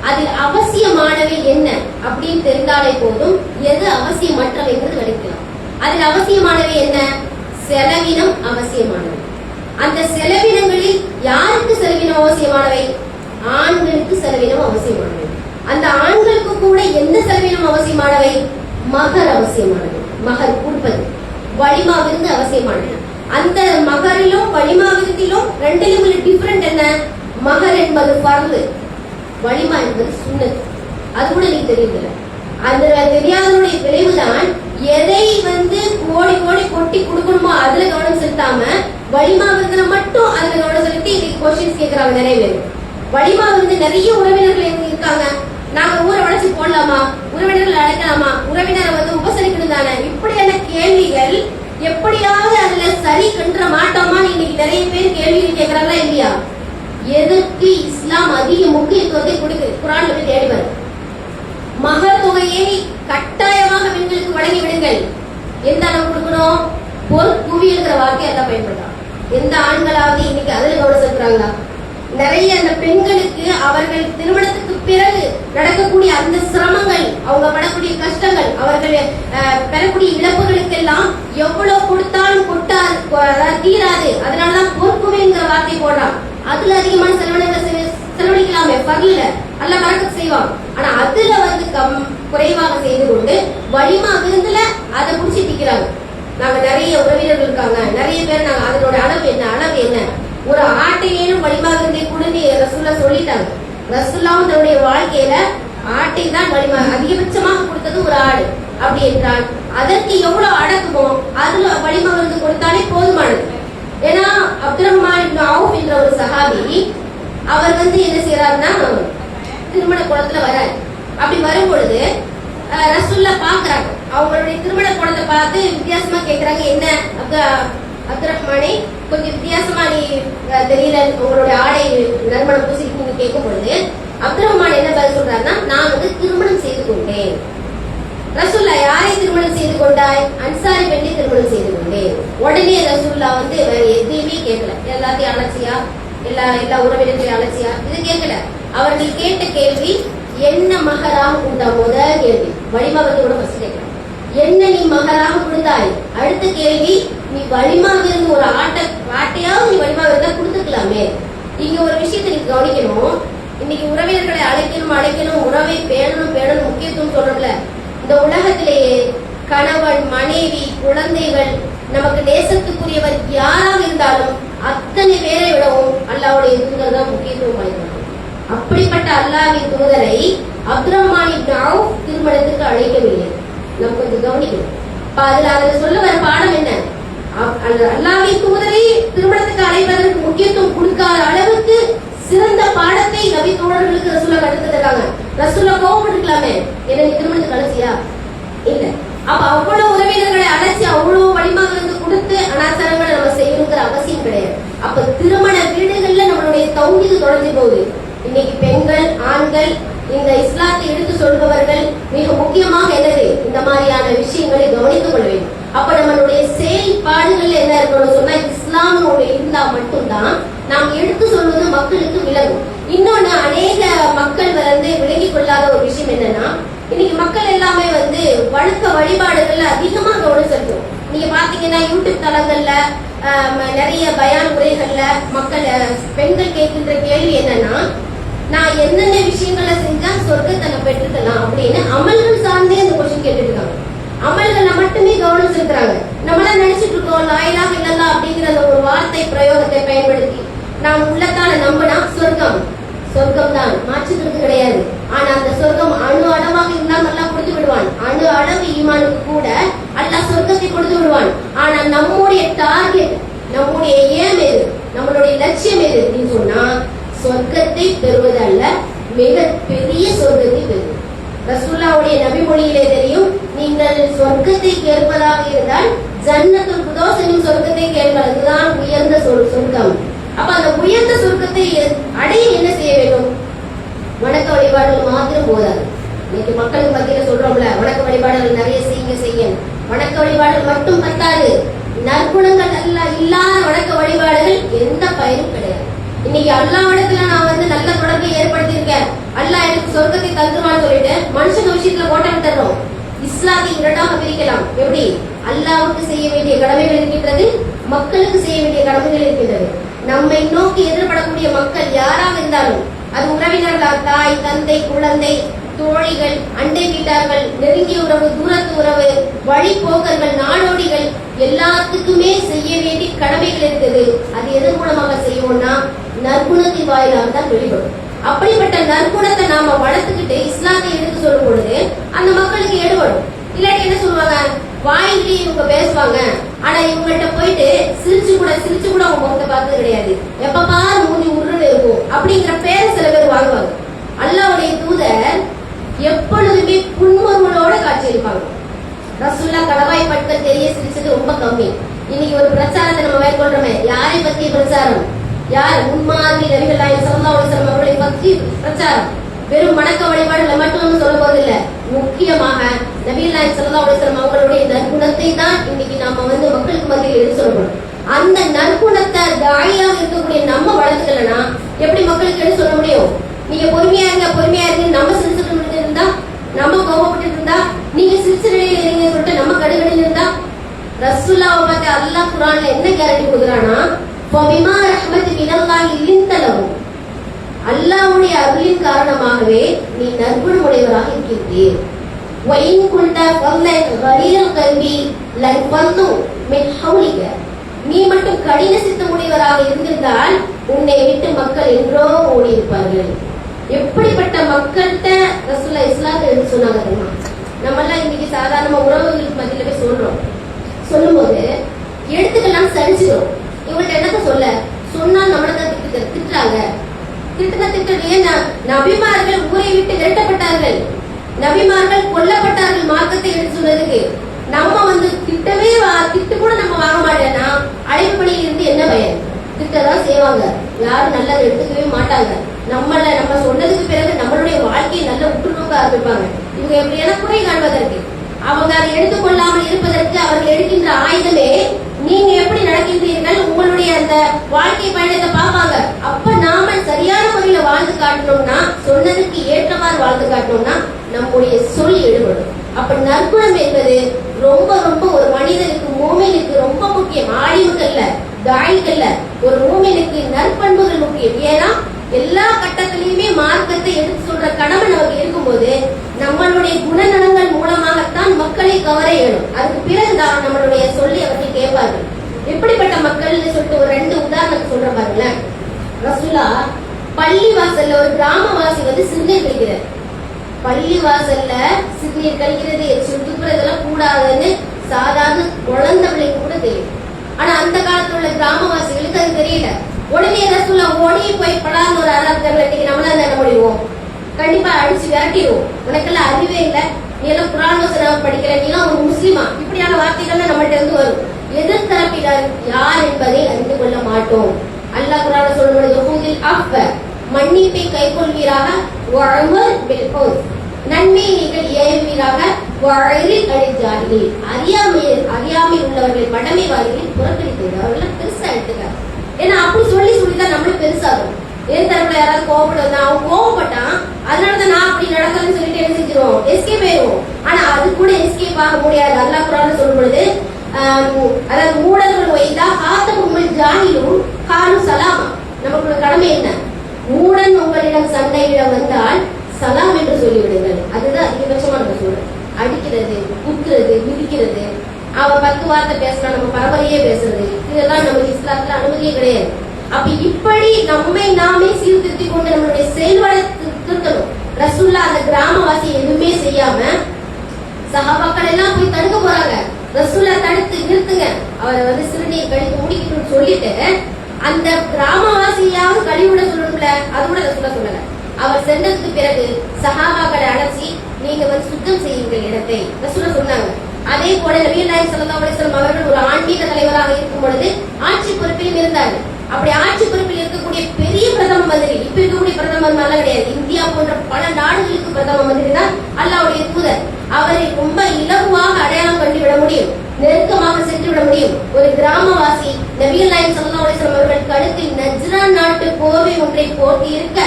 அதில் அவசியமானவை என்ன அப்படின்னு தெரிந்தாலே போதும், எது அவசியமற்றவைங்கிறது கிடைக்கலாம். அதில் அவசியமானவை என்ன? செலவினம் அவசியமானவை. அந்த செலவினங்களில் யாருக்கு செலவினம் அவசியமானவை? ஆண்களுக்கு செலவினம் அவசியமானவை. அந்த ஆண்களுக்கு கூட எந்த செலவினம் அவசியமானவை? மகர் அவசியமானவை. மகர் கொடுப்பது, வலிமா விருந்து அவசியமானது. அந்த மகரிலும் வலிமா விருந்திலும் ரெண்டிலும் உள்ள டிஃபரெண்ட் என்ன? மகர் என்பது பர்து, வலிமா என்பது சுன்னத். அது கூட நீ தெரியல. அந்த தெரியாதனுடைய விளைவுதான் எதை வந்து கோடி கோடி கொட்டி கொடுக்கணுமோ அதுல கவனம் செலுத்தாம வலிமா விருதுல மட்டும் அதுல கவனம் செலுத்தி இன்னைக்கு கொஸ்டின்ஸ் கேட்கறாங்க நிறைய பேர். வலிமா விருந்து நிறைய உறவினர்கள் இருக்காங்க, நாங்க ஊரை வளர்ச்சி போடலாமா, உறவினர்கள் அழைக்கலாமா, உறவினரை வந்து உபசரிக்கணும் தானே, இப்படியான கேள்விகள் எப்படியாவது அதுல சரி கன்ற மாட்டோமா இன்னைக்கு நிறைய பேர் கேள்விகள் கேட்கறாங்களா இல்லையா? எதற்கு இஸ்லாம் அதிக முக்கியத்துவத்தை கொடுக்குது? குர்ஆன்ல போய் தேடிவார். மகர் தொகையை கட்டாயமாக பெண்களுக்கு வழங்கி விடுங்கள். எந்த அளவு கொடுக்கணும்? பொறுப்புவியல்ங்கிற வார்த்தையை எல்லாம் பயன்படுத்தலாம். எந்த ஆண்களாவது இன்னைக்கு அதுல கவனம் செலுத்துறாங்களா? நிறைய அந்த பெண்களுக்கு அவர்கள் திருமணத்துக்கு பிறகு நடக்கக்கூடிய அந்த சிரமங்கள், அவங்க படக்கூடிய கஷ்டங்கள், அவர்கள் பெறக்கூடிய இழப்புகளுக்கெல்லாம் எவ்வளவு கொடுத்தாலும் தீராது. அதனாலதான் பொறுப்புவேங்கிற வார்த்தை போடுறான். அதுல அதிகமான செலவழிக்கலாமே, பரல அல்ல பறக்க செய்வாங்க. ஆனா அதுல குறைவாக செய்து கொண்டு வலிமா விருந்துல அதை புடிச்சு திக்கிறாங்க. நாங்க நிறைய உறவினர்கள் இருக்காங்க, நிறைய பேர் நாங்க அதனோட அளவு என்ன ஒரு ஆட்டையேனும் வலிமா விருந்தை கொடுன்னு ரசூல்லா சொல்லிட்டாங்க. ரசூல்லாவும் தன்னுடைய வாழ்க்கையில ஆட்டை தான் வலிமா அதிகபட்சமாக கொடுத்தது ஒரு ஆடு. அப்படி என்றால் அதற்கு எவ்வளவு அடக்குமோ அதுல வலிமா விருந்து கொடுத்தாலே போதுமானது. ஏன்னா அப்துல் ரஹ்மான் இப்னு அவுஃப் என்ற ஒரு சஹாபி, அவர் என்ன செய்யறாருன்னா திருமண குளத்துல வராரு. அப்படி வரும் பொழுது ரசூல்லா பாக்குறாங்க. அவங்களுடைய திருமண குளத்தை பார்த்து வித்தியாசமா கேக்குறாங்க, என்ன அப்துல் ரஹ்மானே கொஞ்சம் வித்தியாசமா நீ தெரியல, உங்களுடைய ஆடை நறுமணம் பூசிட்டு கேட்கும் பொழுது அப்துல் ரஹ்மான் என்ன பதில் சொல்றாருன்னா, நான் திருமணம் செய்து கொண்டேன். ரசூல்லா, யாரை திருமணம் செய்து கொண்டாய்? அன்சாரி பெண்ணை திருமணம் செய்து கொண்டேன். உடனே ரசூல்லா வேற எதையுமே கேட்கல. எல்லாத்தையும் அலட்சியா, எல்லா உறவினர்களையும் அலட்சியா, இது கேட்கல. அவர்கள் கேட்ட கேள்வி என்ன மகராக கொடுத்தா? முதல் கேள்வி வழிமாவதோட ஃபர்ஸ்ட் கேட்கலாம், என்ன நீ மகராக கொடுத்தாய்? அடுத்த கேள்வி, நீ வலிமாக இருந்து ஒரு ஆட்டையாவது நீ வலிமாக இருந்தா கொடுத்துக்கலாமே. இங்க ஒரு விஷயத்தை நீ கவனிக்கணும். இன்னைக்கு உறவினர்களை அழைக்கணும், உறவை பேணணும் முக்கியத்துவம் சொல்றோம்ல. இந்த உலகத்திலேயே கணவன், மனைவி, குழந்தைகள், நமக்கு நேசத்துக்குரியவர் யாராக இருந்தாலும் அத்தனை பேரை விடவும் அல்லாஹ்வுடைய தூதர் தான் முக்கியத்துவம் வாய்ந்தவர். அப்படிப்பட்ட அல்லாஹ்வின் தூதரை அப்துல் ரஹ்மான் இப்னு அவுஃப் திருமணத்துக்கு அழைக்கவில்லை. நம்ம கொஞ்சம் கவனிக்கணும். அதுல சொல்ல வர பாடம் என்ன? அல்லாஹ்வின் தூதரை திருமணத்துக்கு அழைப்பதற்கு முக்கியத்துவம் கொடுக்காத அளவுக்கு சிறந்த பாடத்தை நபி தோழர்களுக்கு ரசூலா கற்றுத்தருக்காங்க. ரசூலா கோபப்பட்டிருக்கலாமே, என்ன நீ திருமணத்துக்கு அழைச்சியா? இல்ல. அப்ப அவ்வளவு உறவினர்களை அழைச்சி அவ்வளவு வலிமாக இருந்து கொடுத்து அனாச்சாரங்களை நம்ம செய்யணுங்கிற அவசியம் கிடையாது. அப்ப திருமண வீடுகள்ல நம்மளுடைய தௌஹீது தொடர்ந்து போகுது. இன்னைக்கு பெண்கள், ஆண்கள் இந்த இஸ்லாத்தை எடுத்து சொல்பவர்கள் மிக முக்கியமாக என்னது, இந்த மாதிரியான விஷயங்களை கவனித்துக் கொள்ள வேண்டும். அப்ப நம்மளுடைய செயல்பாடுகள் என்ன இருக்கணும் சொன்னா, இஸ்லாம் இருந்தா மட்டும்தான் நாம் எடுத்து சொல்வது மக்களுக்கு விளங்கும். இன்னொன்னு, அநேக மக்கள் விளங்கிக் கொள்ளாத ஒரு விஷயம் என்னன்னா, இன்னைக்கு மக்கள் எல்லாமே வழக்க வழிபாடுகள்ல அதிகமா கவனம் செலுத்தும். நீங்க பாத்தீங்கன்னா யூடியூப் தளங்கள்ல நிறைய பயான் உரைகள்ல மக்கள் பெண்கள் கேட்கின்ற கேள்வி என்னன்னா, நான் என்னென்ன விஷயங்களை செஞ்சா சொர்க்கத்தை நான் பெற்றுக்கலாம் அப்படின்னு அமல்கள் சார்ந்தே அந்த கொஸ்டின் கேட்டுட்டு இருக்காங்க. அமல்களை மட்டுமே கவனம் செலுத்துறாங்க. நம்மளாம் நினைச்சிட்டு இருக்கோம் லா இலாஹ இல்லல்லாஹ் அப்படிங்கிற ஒரு வார்த்தை பிரயோகத்தை பயன்படுத்தி நாம் உள்ளத்தால நம்பினா சொர்க்கம் தான், மாற்றுக்கிறது கிடையாது. ஆனா அந்த சொர்க்கம் அணு அளவாக இருந்தால் நல்லா கொடுத்து விடுவான். அணு அளவு ஈமானுக்கு கூட அல்லாஹ் சொர்க்கத்தை கொடுத்து விடுவான். ஆனா நம்முடைய டார்கெட், நம்முடைய ஏம் எது, நம்மளுடைய லட்சியம் எது அப்படின்னு சொன்னா, சொர்க்கத்தை பெறுவது அல்ல, மிக பெரிய சொர்க்கத்தை பெறுவது. ரசூலுல்லாஹ்வுடைய நபி மொழியிலே தெரியும், நீங்கள் சொர்க்கத்தை கேட்பதாக இருந்தால் ஜன்னத்துல் ஃபிர்தௌஸ் என்னும் சொர்க்கத்தை கேட்பது, அதுதான் உயர்ந்த சொர்க்கம். அப்ப அந்த உயர்ந்த சொர்க்கத்தை அடைய என்ன செய்ய வேண்டும்? வணக்க வழிபாடுகள் மாத்திரம் போதாது. இன்னைக்கு மக்களுக்கு மத்தியில சொல்றோம்ல, வணக்க வழிபாடுகள் நிறைய செய்ய. வணக்க வழிபாடுகள் மட்டும் பத்தாது, நற்குணங்கள் இல்லாத வணக்க வழிபாடுகள் எந்த பயனும் கிடையாது. இன்னைக்கு அல்லாஹ்விடத்துல நான் நல்ல தொடர்பை ஏற்படுத்தியிருக்கேன், அல்லாஹ் எனக்கு சொர்க்கத்தை தந்துருவான்னு சொல்லிட்டு மனுஷங்க விஷயத்துல ஓட்டம் தர்றோம். இஸ்லாத்தை இரண்டாக பிரிக்கலாம். எப்படி? அல்லாஹ்வுக்கு செய்ய வேண்டிய கடமைகள் இருக்கின்றது, மக்களுக்கு செய்ய வேண்டிய கடமைகள் இருக்கின்றது. நம்மை நோக்கி எதிர்படக்கூடிய மக்கள் யாராக இருந்தாலும், அது உறவினர்களால், தாய், தந்தை, குழந்தை, தோழிகள், அண்டை வீட்டார்கள், நெருங்கிய உறவு, தூரத்து உறவு, வழிபோக்கர்கள், நாடோடிகள், எல்லாத்துக்குமே செய்ய வேண்டிய கடமைகள் இருக்குது. அது எதன் மூலமாக செய்வோம்னா நற்குணத்தின் வாயிலாக தான் வெளிப்படும். அப்படிப்பட்ட நற்குணத்தை நாம வளர்த்துக்கிட்டு இஸ்லாத்தை எடுத்து சொல்லும் பொழுது அந்த மக்களுக்கு எடுபடும். இல்லாட்டி என்ன சொல்லுவாங்க, வாயிலேயே இவங்க பேசுவாங்க, ஆனா இவங்கள்ட்ட போயிட்டு சிரிச்சு கூட அவங்க முகத்தை பார்த்தது கிடையாது, எப்ப பாரு மூஞ்சி உருன்னு இருக்கும் அப்படிங்கிற பேரை சில பேர் வாங்குவாங்க. அல்லாஹ்வுடைய தூதர் எப்பொழுதுமே புன்முறுவலோட காட்சியளிப்பாங்க. ரசூல்லா கடவாய் பட்கள் தெரிய சிரிச்சது ரொம்ப கம்மி. இன்னைக்கு ஒரு பிரச்சாரத்தை நம்ம மேற்கொள்றோமே, யாரை பற்றிய பிரச்சாரம்? யார்? முன்மாதிரி நபிகள் நாயகம் ஸல்லல்லாஹு அலைஹி வஸல்லம் அவர்களை பற்றி பிரச்சாரம். வெறும் வணக்க வழிபாடுகளை மட்டும் சொல்ல போவதில்லை, முக்கியமாக நபிகள் நாயகம் ஸல்லல்லாஹு அலைஹி வஸல்லம் அவர்களுடைய நற்குணத்தை தான் இன்னைக்கு நாம மக்களுக்கு மத்தியில் எடுத்து சொல்லணும். அந்த நற்குணத்தை தாயாக இருக்கக்கூடிய நம்ம வளர்த்துக்கலன்னா எப்படி மக்களுக்கு என்ன சொல்ல முடியும்? நீங்க பொறுமையா இருங்க நம்ம சிரிச்சுட்டு இருந்தா, நம்ம கோபப்பட்டு இருந்தா, நீங்க சிரிச்ச நிலையில இருங்க சொல்லிட்டு நம்ம கடுகடியில் இருந்தா, ரசூலுல்லாஹ் பார்த்து அல்லாஹ் குர்ஆன்ல என்ன கேரண்டி கொடுக்குறானா, ஃபபிமா ரஹ்மத்தி மினல்லாஹி லின்தலஹு, அல்லாஹ்வுடைய அருளின் காரணமாகவே நீ நற்குணமுடையவராக இருக்கின்றீர். வஇன் குன்த ஃபல்லன் கலீல் கல்பி லன்ஃபல்லு மின் ஹவ்லிக, நீ மட்டும் கடின சித்தமுடையவராக இருந்திருந்தால் உன்னை விட்டு மக்கள் என்றோ ஓடி இருப்பார்கள். எப்படிப்பட்ட மக்கள்கிட்ட ரசூலுல்லாஹ் இஸ்லாத்தை எடுத்து சொன்னாங்க தெரியுமா? நம்ம எல்லாம் இன்னைக்கு சாதாரண உறவுகளுக்கு மத்தியில போய் சொல்லும்போது எடுத்துக்கலாம் சலிச்சிடும். இவங்கள்ட்ட என்னத்த சொன்னா நம்மளதான் திட்டுறாங்க. திட்டுறது நபிமார்கள் ஊரை விட்டு விரட்டப்பட்டார்கள், நபிமார்கள் கொல்லப்பட்டார்கள் மார்க்கத்தை எடுத்து சொன்னதுக்கு. நம்ம திட்டு கூட நம்ம வாங்க மாட்டேன்னா அழைப்பு பணியில் இருந்து என்ன பயன்? திட்டதான் செய்வாங்க, யாரும் நல்லதை எடுத்துக்கவே மாட்டாங்க. நம்ம சொன்னதுக்கு பிறகு நம்மளுடைய வாழ்க்கையை நல்ல உற்று நோக்க ஆரம்பிப்பாங்க. இவங்க எப்படியான குறை காண்பதற்கு, அவங்க அதை எடுத்துக்கொள்ளாமல் இருப்பதற்கு அவர்கள் எடுக்கின்ற ஆயுதமே நீங்க எப்படி நடக்கின்றீர்கள், உங்களுடைய அந்த வாழ்க்கை பயணத்தை பார்ப்பாங்க. அப்ப நாம சரியான முறையில வாழ்ந்து காட்டணும்னா, சொன்னதுக்கு ஏற்றவாறு வாழ்ந்து காட்டணும்னா நம்முடைய சொல் ஈடுபடும். அப்ப நற்குணம் என்பது ரொம்ப ரொம்ப ஒரு மனிதனுக்கு, மூமினுக்கு ரொம்ப முக்கியம். ஆலிமுக்கல்ல, தாயிக்கல்ல, ஒரு மூமினுக்கு நற்பண்புகள் முக்கியம். ஏன்னா எல்லா கட்டத்திலையுமே மார்க்கத்தை எடுத்து சொல்ற கடமை நமக்கு இருக்கும்போது நம்மளுடைய குணநலங்கள் மூலமாகத்தான் மக்களை கவர இயலும். அதுக்கு பிறகுதான் நம்மளுடைய சொல்லி அவர்கள் கேட்பார்கள். எப்படிப்பட்ட மக்கள் சொல்லிட்டு ஒரு 2 உதாரணம் சொல்ற பாருங்களேன். ரசூலுல்லாஹ் பள்ளி வாசல்ல ஒரு கிராமவாசி சிறுநீர் கழிக்கிறார். பள்ளி வாசல்ல சிறுநீர் கழிக்கிறது, துப்புறதெல்லாம் கூடாதுன்னு சாதாரண குழந்தை பிள்ளைக்கு கூட தெரியும். ஆனா அந்த காலத்துல உள்ள கிராமவாசிகளுக்கு அது தெரியல. உடனே ரசூலுல்லாஹ் ஓடி போய் படாத ஒரு அராப்தர்கள் இன்னைக்கு நம்மளால என்ன முடியும்? கண்டிப்பா அடிச்சு விரட்டிடுவோம். உனக்கெல்லாம் அறிவே இல்லை, நீ எல்லாம் குர்ஆன் வசனம் படிக்கிற, நீ எல்லாம் ஒரு முஸ்லிமா, இப்படியான வார்த்தைகள் நம்மள்ட்ட இருந்து வரும். எதிர்த்தரப்பினர் யார் என்பதை அறிந்து கொள்ள மாட்டோம். அல்லாஹ் குர்ஆன்ல சொல்லும்போது மன்னிப்பை கைக்கொள்வீராக, நன்மையை நீங்கள் ஏறுவீராக, அறியாமையில் உள்ளவர்கள் மடமைவாதிகளை புறக்கணித்து அவர்களை பெருசா எடுத்துக்க. ஏன்னா அப்படி சொல்லிதான் நம்மளும் பெருசாகும். என் தரப்புல யாராவது கோவப்பட அவன் கோவப்பட்டான், அதனாலதான் நான் அப்படி நடக்கலன்னு சொல்லிட்டு என்ன செஞ்சிருவோம், எஸ்கேப் ஆயிடுவோம். ஆனா அது கூட எஸ்கேப் ஆக முடியாது. அல்லாஹ் குர்ஆன்ல சொல்லும் பொழுது அதாவது மூடர்கள் வைத்தா காத்தமும் ஜாஹிலும் காலு சலாமா, நமக்கு கடமை என்ன? மூடன் உங்களிடம் சண்டையிடம் வந்தால் சலாம் என்று சொல்லிவிடுங்கள். அதுதான் அதிகபட்சமா நம்ம சொல்றோம். அடிக்கிறது, குத்துறது, மிதிக்கிறது, அவன் 10 வார்த்தை பேசலாம், நம்ம பரபரையே பேசுறது, இதெல்லாம் நமக்கு இஸ்லாத்துல அனுமதியே கிடையாது. அப்ப இப்படி நம்மை நாமே சீர்திருத்திக் கொண்டு நம்மளுடைய செயல்பாடு திருத்தணும். ரசூலுல்லாஹ் அந்த கிராமவாசி எதுவுமே செய்யாம சஹாபாக்கள் எல்லாம் போய் தடுக்க போறாங்க. ரசூலுல்லாஹ் தடுத்து நிறுத்துங்க, அவரை சிறுநீர் கழித்து முடிக்கணும்னு சொல்லிட்டு அந்த கிராமவாசியாவது கழிவுட சொல்லணும்ல, அது கூட ரசூலுல்லாஹ் சொல்லல. அவர் சென்றதுக்கு பிறகு சஹாபாக்களை அழைச்சி நீங்க சுத்தம் செய்யுங்கள் இடத்தை ரசூலுல்லாஹ் சொன்னாங்க. அதே போல நபிகள் நாயகம் ஸல்லல்லாஹு அலைஹி வஸல்லம் அவர்கள் ஒரு ஆன்மீக தலைவராக இருக்கும் பொழுது ஆட்சி பொறுப்பிலும் இருந்தார்கள். அப்படி ஆட்சி பொறுப்பில் இருக்கக்கூடிய பெரிய பிரதம மந்திரி, இப்ப இருக்கக்கூடிய பிரதமர் நல்லா கிடையாது, இந்தியா போன்ற பல நாடுகளுக்கு பிரதம மந்திரி தான் அல்லாஹ்வுடைய தூதர். அவரை ரொம்ப இலகுவாக அடையாளம் கண்டுவிட முடியும், நெருக்கமாக சென்று விட முடியும். ஒரு கிராமவாசி நபிகள் நாயகம் ஸல்லல்லாஹு அலைஹி வஸல்லம் அவர்கள் கழுத்தில் நஜ்ரான் நாட்டு கோவை ஒன்றை போட்டு இருக்க,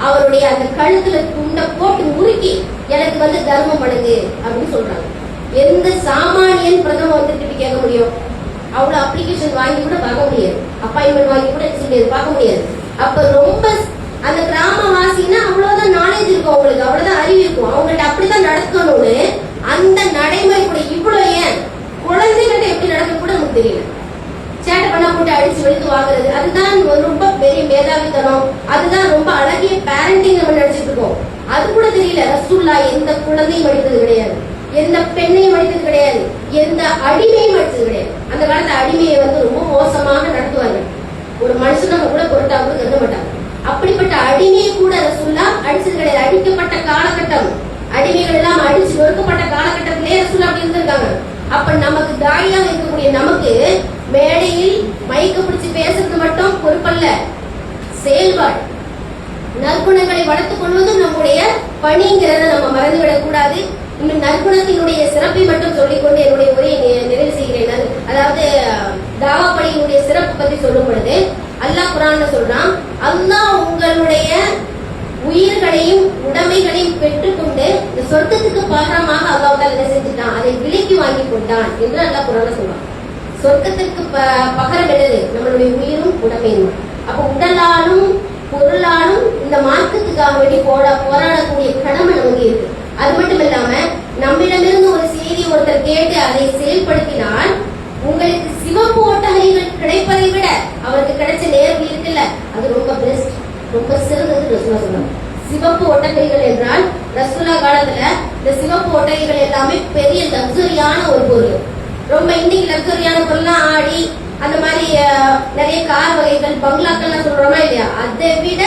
அவருடைய அந்த கழுத்துல துண்டை போட்டு முறுக்கி எனக்கு தர்மம் பண்ணுங்க அப்படின்னு சொல்றாங்க. எந்த சாமானியன் பிரதமர் வந்துட்டு கேட்க முடியும்? அவ்வளவு அப்ளிகேஷன் வாங்கி கூட பார்க்க முடியாது, அப்பாயின்மெண்ட் வாங்கி கூட பார்க்க முடியாது. அப்ப ரொம்ப அந்த கிராமவாசின்னா அவ்வளவுதான் நாலேஜ் இருக்கும், அவங்களுக்கு அவ்வளவுதான் அறிவு இருக்கும், அவங்கள்ட்ட அப்படிதான் நடக்கணும்னு அந்த நடைமுறை கூட இவ்வளவு ஏன் குழந்தைகிட்ட எப்படி நடக்கணும் கூட நமக்கு தெரியல. சேட்டை பண்ணா போட்டு அடிச்சு வெளுத்து வாங்குறது, அதுதான் ரொம்ப பெரிய மேதாவித்தனம், அதுதான் ரொம்ப அழகிய பேரண்டிங் நம்ம நினைச்சிட்டு இருக்கோம். அது கூட தெரியல. ரசூலுல்லாஹ் எந்த குழந்தையும் அடித்தது கிடையாது, எந்த பெண்ணையும் அடித்தது கிடையாது, எந்த அடிமையும் அடித்தது கிடையாது. அந்த காலத்து அடிமையை ரொம்ப மோசமாக நடத்துவாங்க, ஒரு மனுஷனாக கூட பொருட்டாக கருத மாட்டாங்க. அப்படிப்பட்ட அடிமையை கூட ரசூலுல்லாஹ் அடிச்சது கிடையாது. அடிக்கப்பட்ட காலகட்டம், அடிமைகள் எல்லாம் அடிச்சு நொறுக்கப்பட்ட காலகட்டத்திலே ரசூலுல்லாஹ் அப்படி இருந்திருக்காங்க. அப்ப நமக்கு தாடியாக இருக்கக்கூடிய நமக்கு மேடையில் மைக்க பிடிச்சு பேசுறது மட்டும் பொறுப்பல்ல, செயல்பாடு, நற்குணங்களை வளர்த்துக் கொள்வதும் நம்முடைய பணிங்கிறத நம்ம மறந்துவிடக் கூடாது. இன்னும் நற்குணத்தினுடைய சிறப்பை மட்டும் சொல்லிக்கொண்டு என்னுடைய உரையை நிறைவு செய்கிறேன். அதாவது தாவா பணியினுடைய சிறப்பு அல்லாஹ் குர்ஆன்ல சொல்றான், அல்லாஹ் உங்களுடைய உயிர்களையும் உடைமைகளையும் பெற்றுக்கொண்டு இந்த சொர்க்கத்துக்கு பாகரமாக அல்லாஹ் தஆலா என்ன செஞ்சுட்டான், அதை விலைக்கு வாங்கி கொண்டான் என்று அல்லாஹ் குர்ஆன்ல சொல்றான். சொர்க்கத்திற்கு பகரம் என்னது? நம்மளுடைய உயிரும் உடைமையும். அப்ப உடலாலும் பொருளாலும் இந்த மார்க்கத்துக்காக வேண்டி போராடக்கூடிய கடமை நமக்கு இருக்கு. அது மட்டும் இல்லாம நம்மிடமிருந்து ஒரு செய்தி ஒருத்தர் கேட்டு அதை செயல்படுத்தினால் உங்களுக்கு சிவப்பு ஒட்டகைகள் கிடைப்பதை விட அவருக்கு கிடைச்ச நேரம் இருக்குல்ல, அது ரொம்ப பெஸ்ட், ரொம்ப சிறந்தது ரசூலா சொல்றாங்க. சிவப்பு ஒட்டகைகள் என்றால் ரசூலா காலத்துல இந்த சிவப்பு ஒட்டகைகள் எல்லாமே பெரிய லக்ஸரியான ஒரு பொருள். ரொம்ப இன்னைக்கு லக்ஸரியான பொருள்லாம் ஆடி அந்த மாதிரி நிறைய கார் வகைகள் பங்களாக்கள்லாம் சொல்றோமா இல்லையா, அதை விட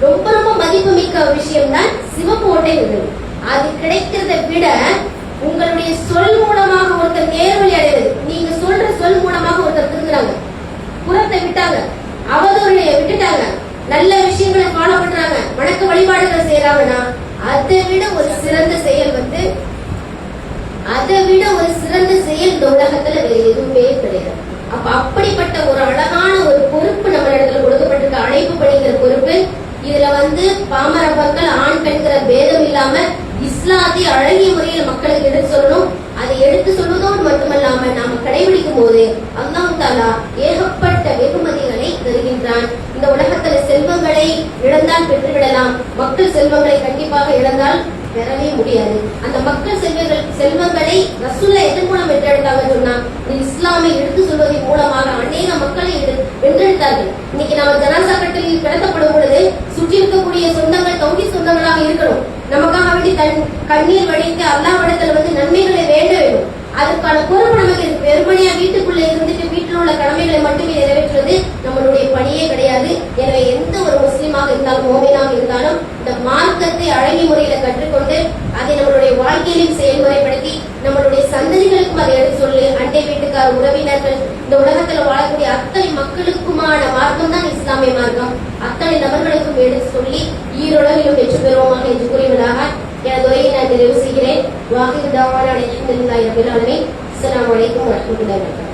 ரொம்ப ரொம்ப மதிப்பு மிக்க விஷயம் தான் சிவப்பு ஒட்டகைகள். அது கிடைக்கிறத விட உங்களுடைய சொல் மூலமாக ஒருத்தர் நேர்வழி அடைவது, நீங்க சொல்ற சொல் மூலமாக ஒருத்தர் திருந்துறாங்க, புறத்தை விட்டாங்க, அவதூறு விட்டுட்டாங்க, நல்ல விஷயங்களை ஃபாலோ பண்றாங்க, வணக்க வழிபாடுகள் செய்யறாங்கன்னா அதை விட ஒரு சிறந்த செயல் இந்த உலகத்துல வேற எதுவுமே கிடையாது. அப்ப அப்படிப்பட்ட ஒரு அழகான ஒரு பொறுப்பு நம்ம இடத்துல கொடுக்கப்பட்டிருக்க, அழைப்பு பணிகிற பொறுப்பு. இதுல பாமர மக்கள் ஆண் பெண்கிற பேதம் இல்லாம இஸ்லாத்தை அழகிய முறையில் மக்களுக்கு எடுத்து சொல்லணும். அதை எடுத்து சொல்வதோடு மட்டுமல்லாம நாம கடைபிடிக்கும் போது அல்லாஹ் தஆலா ஏகப்பட்ட வெகுமதிகளை தருகின்றான். இந்த உலகத்துல செல்வங்களை இழந்தால் பெற்றுவிடலாம், மக்கள் செல்வங்களை கண்டிப்பாக இழந்தால் பெறவே முடியாது. அந்த மக்கள் செல்வங்களை ரசூலுல்லாஹ் எதன் மூலம் வென்றெடுத்தாங்க சொன்னா, இஸ்லாமை எடுத்து சொல்வதன் மூலமாக அநேக மக்களை வென்றெடுத்தார்கள். இன்னைக்கு நாம ஜனாசா கட்டலில் கிடத்தப்படும் பொழுது சுற்றி இருக்கக்கூடிய சொந்தங்கள் தௌஹீத் சொந்தங்களாக இருக்கணும். நமக்காக வேண்டி கண்ணீர் வடித்து அல்லாஹ்விடத்தில் நன்மைகளை வேண்ட வேண்டும். அதற்கான பொறுப்பு நமக்கு இருக்கு. வெறுமனையா வீட்டுக்குள்ள இருந்துட்டு வீட்டில் உள்ள கடமைகளை மட்டுமே நிறைவேற்றுவது நம்மளுடைய பணியே கிடையாது. எனவே எந்த ஒரு முஸ்லீமாக இருந்தாலும் மோமினாக இருந்தாலும் இந்த மார்க்கத்தை அழகிய முறையில கற்றுக்கொண்டு அதை நம்மளுடைய வாழ்க்கையிலும் செயல்முறைப்படுத்தி நம்மளுடைய சந்ததிகளுக்கும் அதை எடுத்து சொல்லி அண்டை வீட்டுக்கார உறவினர்கள் இந்த உலகத்துல வாழக்கூடிய அத்தனை மக்களுக்குமான மார்க்கம் தான் இஸ்லாமிய மார்க்கம். அத்தனை நபர்களுக்கும் எடுத்து சொல்லி ஈருலகிலும் வெற்றி பெறுவோமாக என்று கூறியவதாக எனது உரையை நான் நிறைவு செய்கிறேன். வாஹிர் தாவானா அல்ஹம்துலில்லாஹி ரப்பில் ஆலமீன். அஸ்ஸலாமு அலைக்கும் வரஹ்மத்துல்லாஹி வபரகாத்துஹு.